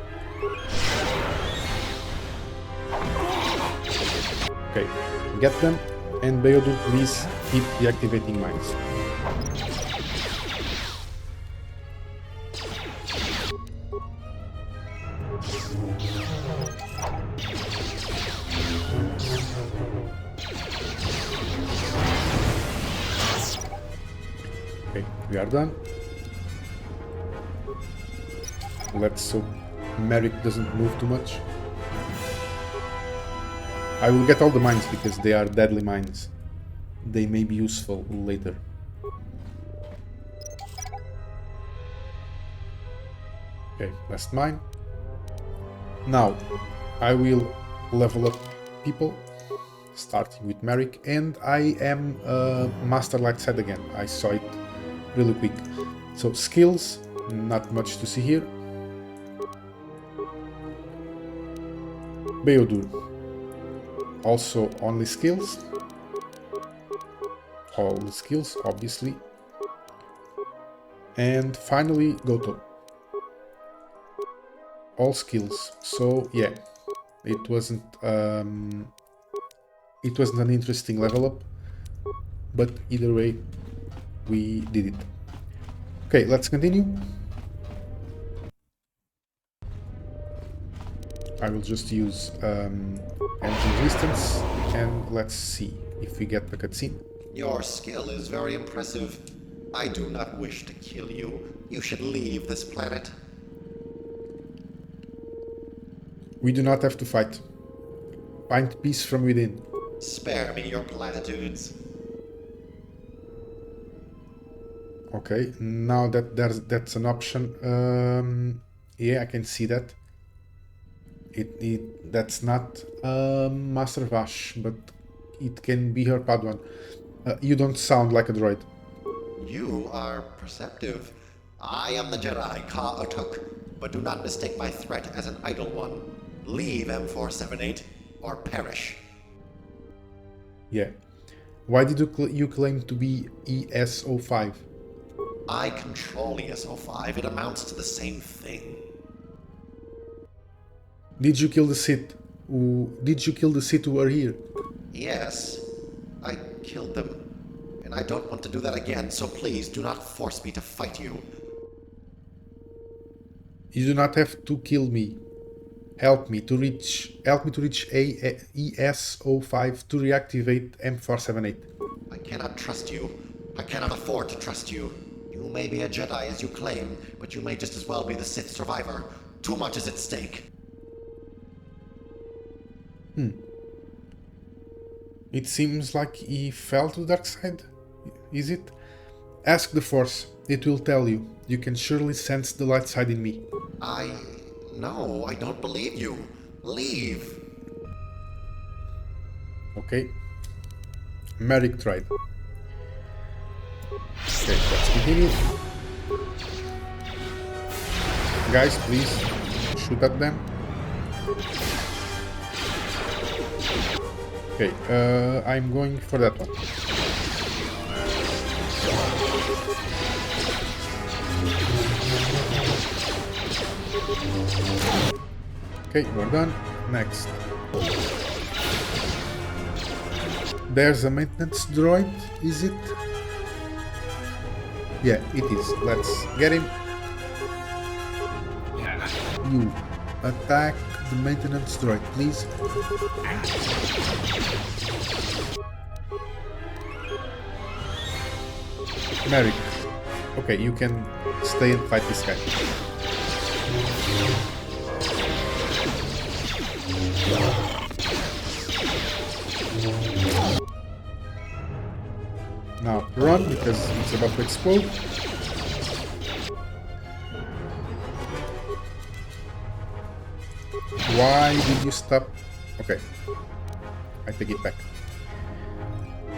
Okay, get them. And Beodur, please keep deactivating mines. Okay, we are done. Let's hope Maric doesn't move too much. I will get all the mines because they are deadly mines. They may be useful later. Okay, last mine. Now, I will level up people, starting with Maric, and I am Master Light Side again. I saw it really quick. So, skills, not much to see here. Beodur. Also only skills. All the skills, obviously. And finally, KOTOR. All skills. So yeah, it wasn't an interesting level up, but either way, we did it. Okay, let's continue. I will just use engine resistance, and let's see if we get the cutscene. Your skill is very impressive. I do not wish to kill you. You should leave this planet. We do not have to fight. Find peace from within. Spare me your platitudes. Okay, now that that's an option. Yeah, I can see that. That's not Master Vash, but it can be her Padawan. You don't sound like a droid. You are perceptive. I am the Jedi KOTOR, but do not mistake my threat as an idle one. Leave M478 or perish. Yeah. Why did you claim to be IS-05? I control IS-05. It amounts to the same thing. Did you kill the Sith? Did you kill the Sith who were here? Yes, I killed them. And I don't want to do that again, so please do not force me to fight you. You do not have to kill me. Help me to reach ES-05 to reactivate M478. I cannot trust you. I cannot afford to trust you. You may be a Jedi as you claim, but you may just as well be the Sith survivor. Too much is at stake. It seems like he fell to the dark side. Is it? Ask the Force. It will tell you. You can surely sense the light side in me. No, I don't believe you. Leave. Okay. Maric tried. Okay, let's continue. Guys, please shoot at them. Okay, I'm going for that one. Okay, we're done. Next. There's a maintenance droid, is it? Yeah, it is. Let's get him. You attack the maintenance droid, please. Maric. Okay, you can stay and fight this guy. Now run because it's about to explode. Why did you stop? Okay, I take it back.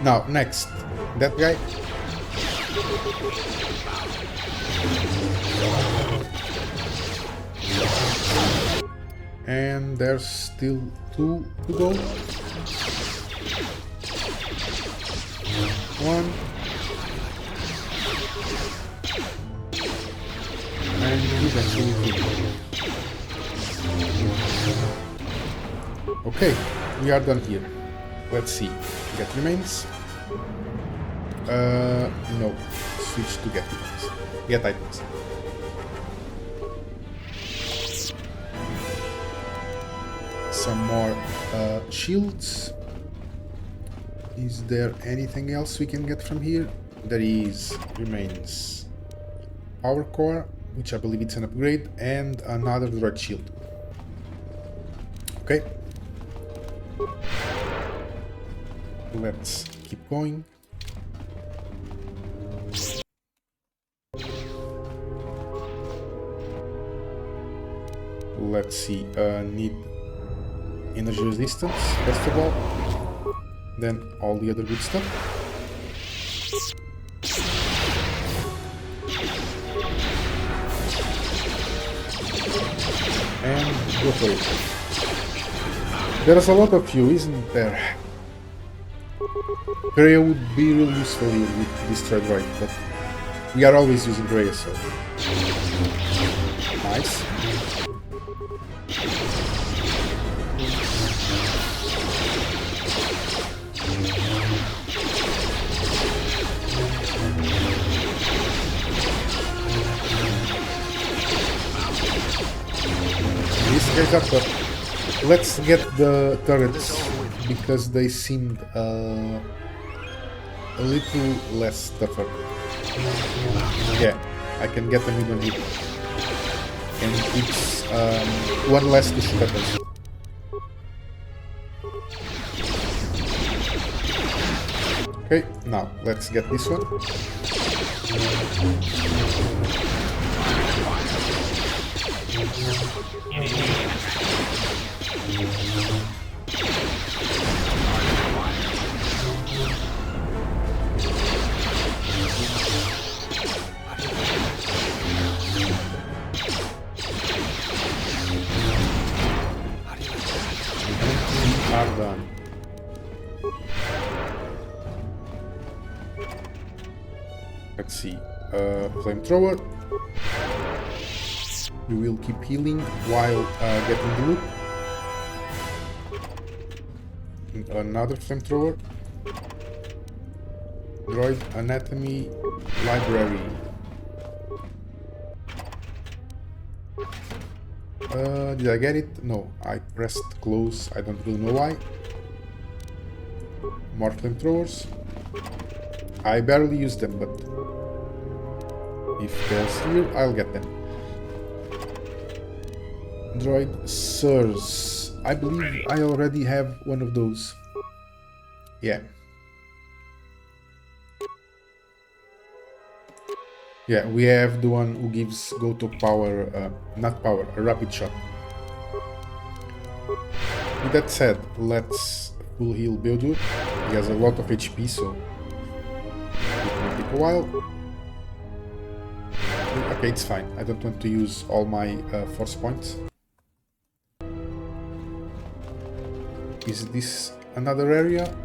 Now next, that guy. And there's still 2 to go. 1. And eventually 2. Okay, we are done here. Let's see. Get remains. No. Switch to get items. Get items. Some more shields. Is there anything else we can get from here? There is remains power core, which I believe it's an upgrade, and another droid shield. Okay. Let's keep going. Let's see, need energy resistance, first of all, then all the other good stuff. And go for it. There's a lot of you, isn't there? Greya would be real useful here with this droid, but we are always using Greya, so... Nice. These guys are tough. Let's get the turrets because they seemed a little less tougher. Yeah, I can get them with one hit. And it's one less to shoot at us. Okay, now let's get this one. Are done. Let's see. Flamethrower. We will keep healing while getting the loot. Another flamethrower. Droid anatomy library. Did I get it? No, I pressed close. I don't really know why. More flamethrowers. I barely use them, but if there's here, I'll get them. Droid Sirs. I believe I already have one of those. Yeah. Yeah, we have the one who gives GoTo power, not power, a rapid shot. With that said, let's full heal Beodur. He has a lot of HP, so it will take a while. Okay, it's fine. I don't want to use all my force points. Is this another area?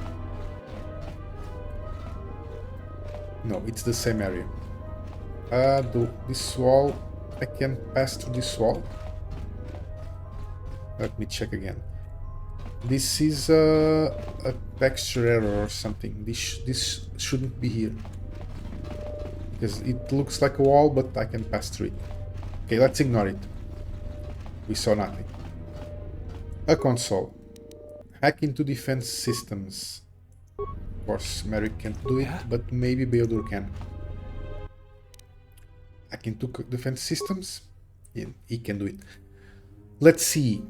No, it's the same area. This wall, I can pass through this wall. Let me check again. This is a texture error or something. This shouldn't be here. Because it looks like a wall, but I can pass through it. Okay, let's ignore it. We saw nothing. A console. Hack into defense systems. Of course, Maric can't do it, but maybe Beodur can. Hack into defense systems? Yeah, he can do it. Let's see.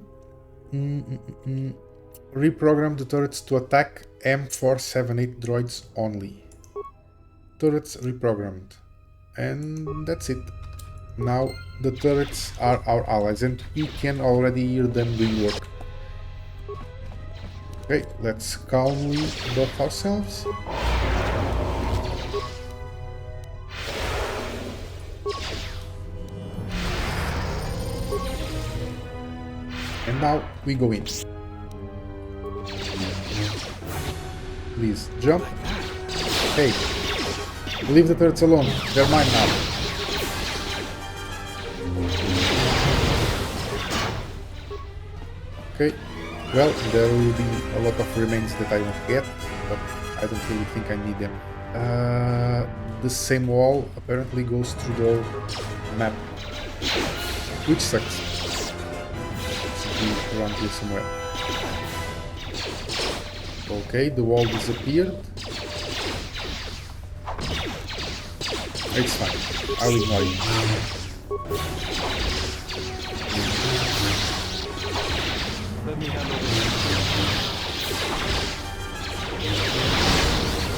Reprogram the turrets to attack M478 droids only. Turrets reprogrammed. And that's it. Now the turrets are our allies and we can already hear them doing work. Okay, let's calmly buff ourselves. And now we go in. Please, jump. Hey, leave the turrets alone. They're mine now. Okay, well, there will be a lot of remains that I won't get, but I don't really think I need them. The same wall apparently goes through the whole map, which sucks. Around here somewhere. Okay, the wall disappeared. It's fine. I'll ignore it.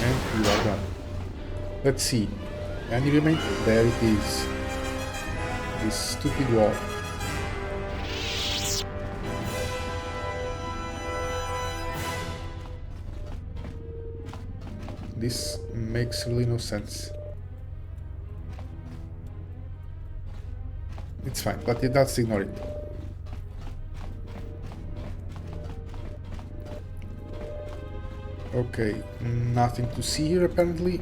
And you are done. Let's see. Any remain? There it is. This stupid wall. This makes really no sense. It's fine, but let's ignore it. Okay, nothing to see here apparently.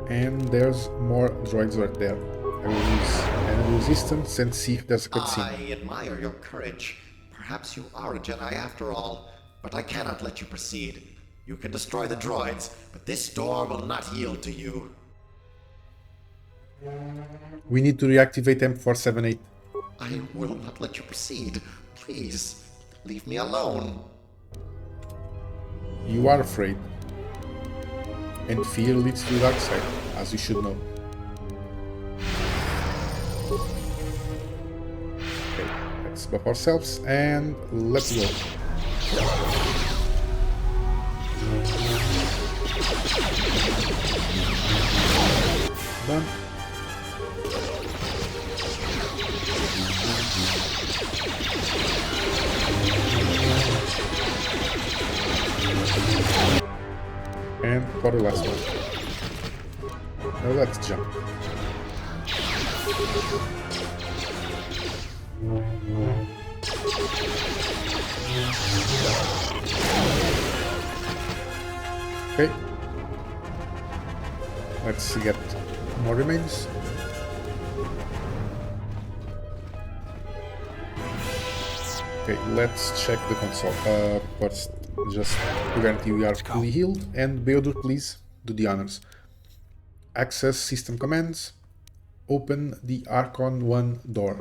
And there's more droids right there. I will use enemy resistance and see if there's a cutscene. I admire your courage. Perhaps you are a Jedi after all. But I cannot let you proceed. You can destroy the droids, but this door will not yield to you. We need to reactivate M478. I will not let you proceed. Please, leave me alone. You are afraid. And fear leads to the dark side, as you should know. Okay, let's buff ourselves and let's go. Done. And for the last one. Now let's jump. Okay. Let's get more remains. Okay, let's check the console. First, just to guarantee we are fully healed. And Beodur, please do the honors. Access system commands. open the Archon 1 door.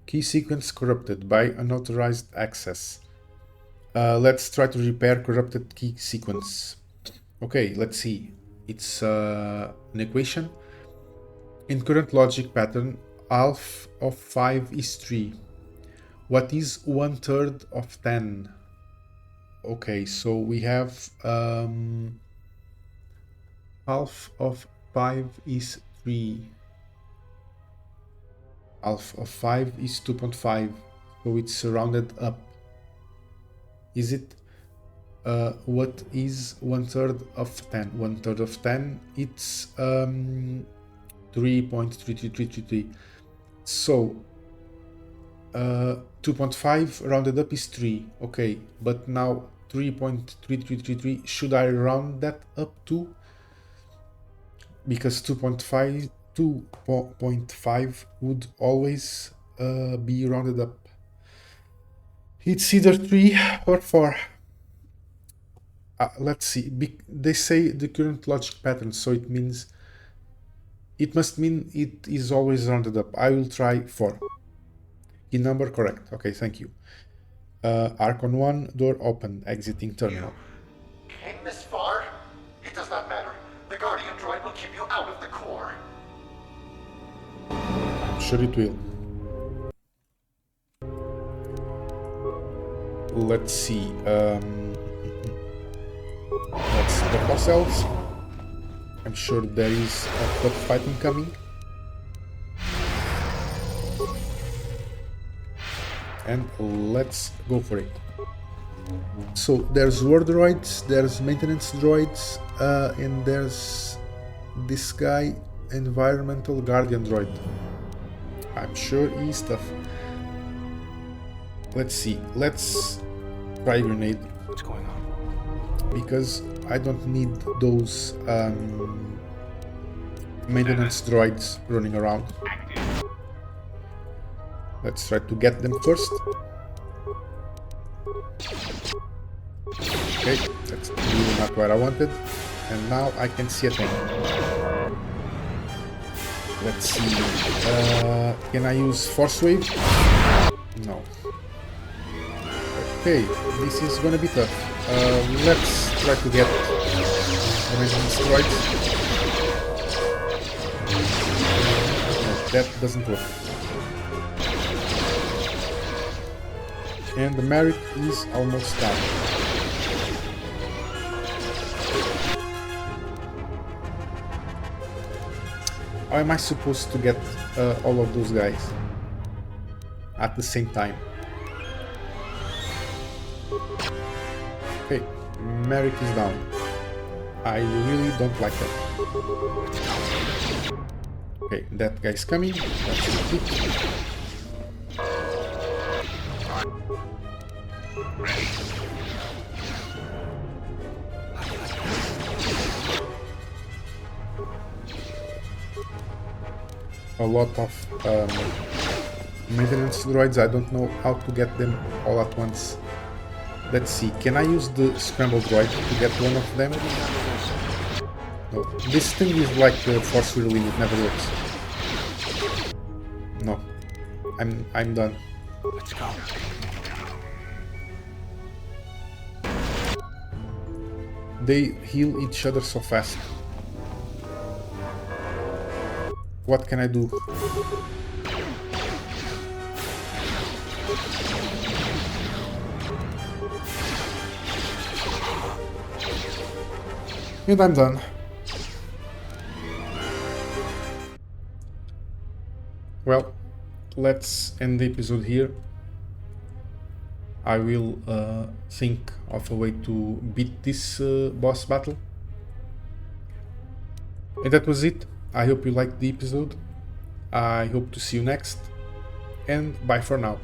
Key sequence corrupted by unauthorized access. Let's try to repair corrupted key sequence. Okay, let's see. It's an equation. In current logic pattern, half of 5 is 3. What is 1/3 of 10? Okay, so we have half of 5 is 3. Half of 5 is 2.5, so it's rounded up. Is it? What is 1/3 of 10? 1/3 of 10, it's 3.33333. So 2.5 rounded up is 3. Okay, but now 3.3333, should I round that up to? Because 2.5 would always be rounded up. It's either 3 or 4. Let's see. They say the current logic pattern, so it must mean it is always rounded up. I will try 4. Key number correct. Okay, thank you. Archon 1, door open, exiting terminal. You came this far? It does not matter. The Guardian droid will keep you out of the core. I'm sure it will. Let's see. Let's prep ourselves. I'm sure there is a tough fighting coming. And let's go for it. So there's war droids, there's maintenance droids, and there's this guy, environmental guardian droid. I'm sure he's tough. Let's see. Let's try grenade. What's going on? Because I don't need those maintenance droids running around. Let's try to get them first. Okay, that's really not what I wanted. And now I can see a thing. Let's see. Can I use Force Wave? No. Okay, this is gonna be tough. Let's try to get the maintenance droids. No, that doesn't work. And the Maric is almost down. How am I supposed to get all of those guys at the same time? Okay, Maric is down. I really don't like that. Okay, that guy's coming. That's it. A lot of maintenance droids. I don't know how to get them all at once. Let's see, can I use the scramble droid to get one of them? No, this thing is like the force whirling, it never works. No, I'm done. Let's go. They heal each other so fast. What can I do? And I'm done. Well, let's end the episode here. I will think of a way to beat this boss battle. And that was it. I hope you liked the episode. I hope to see you next. And bye for now.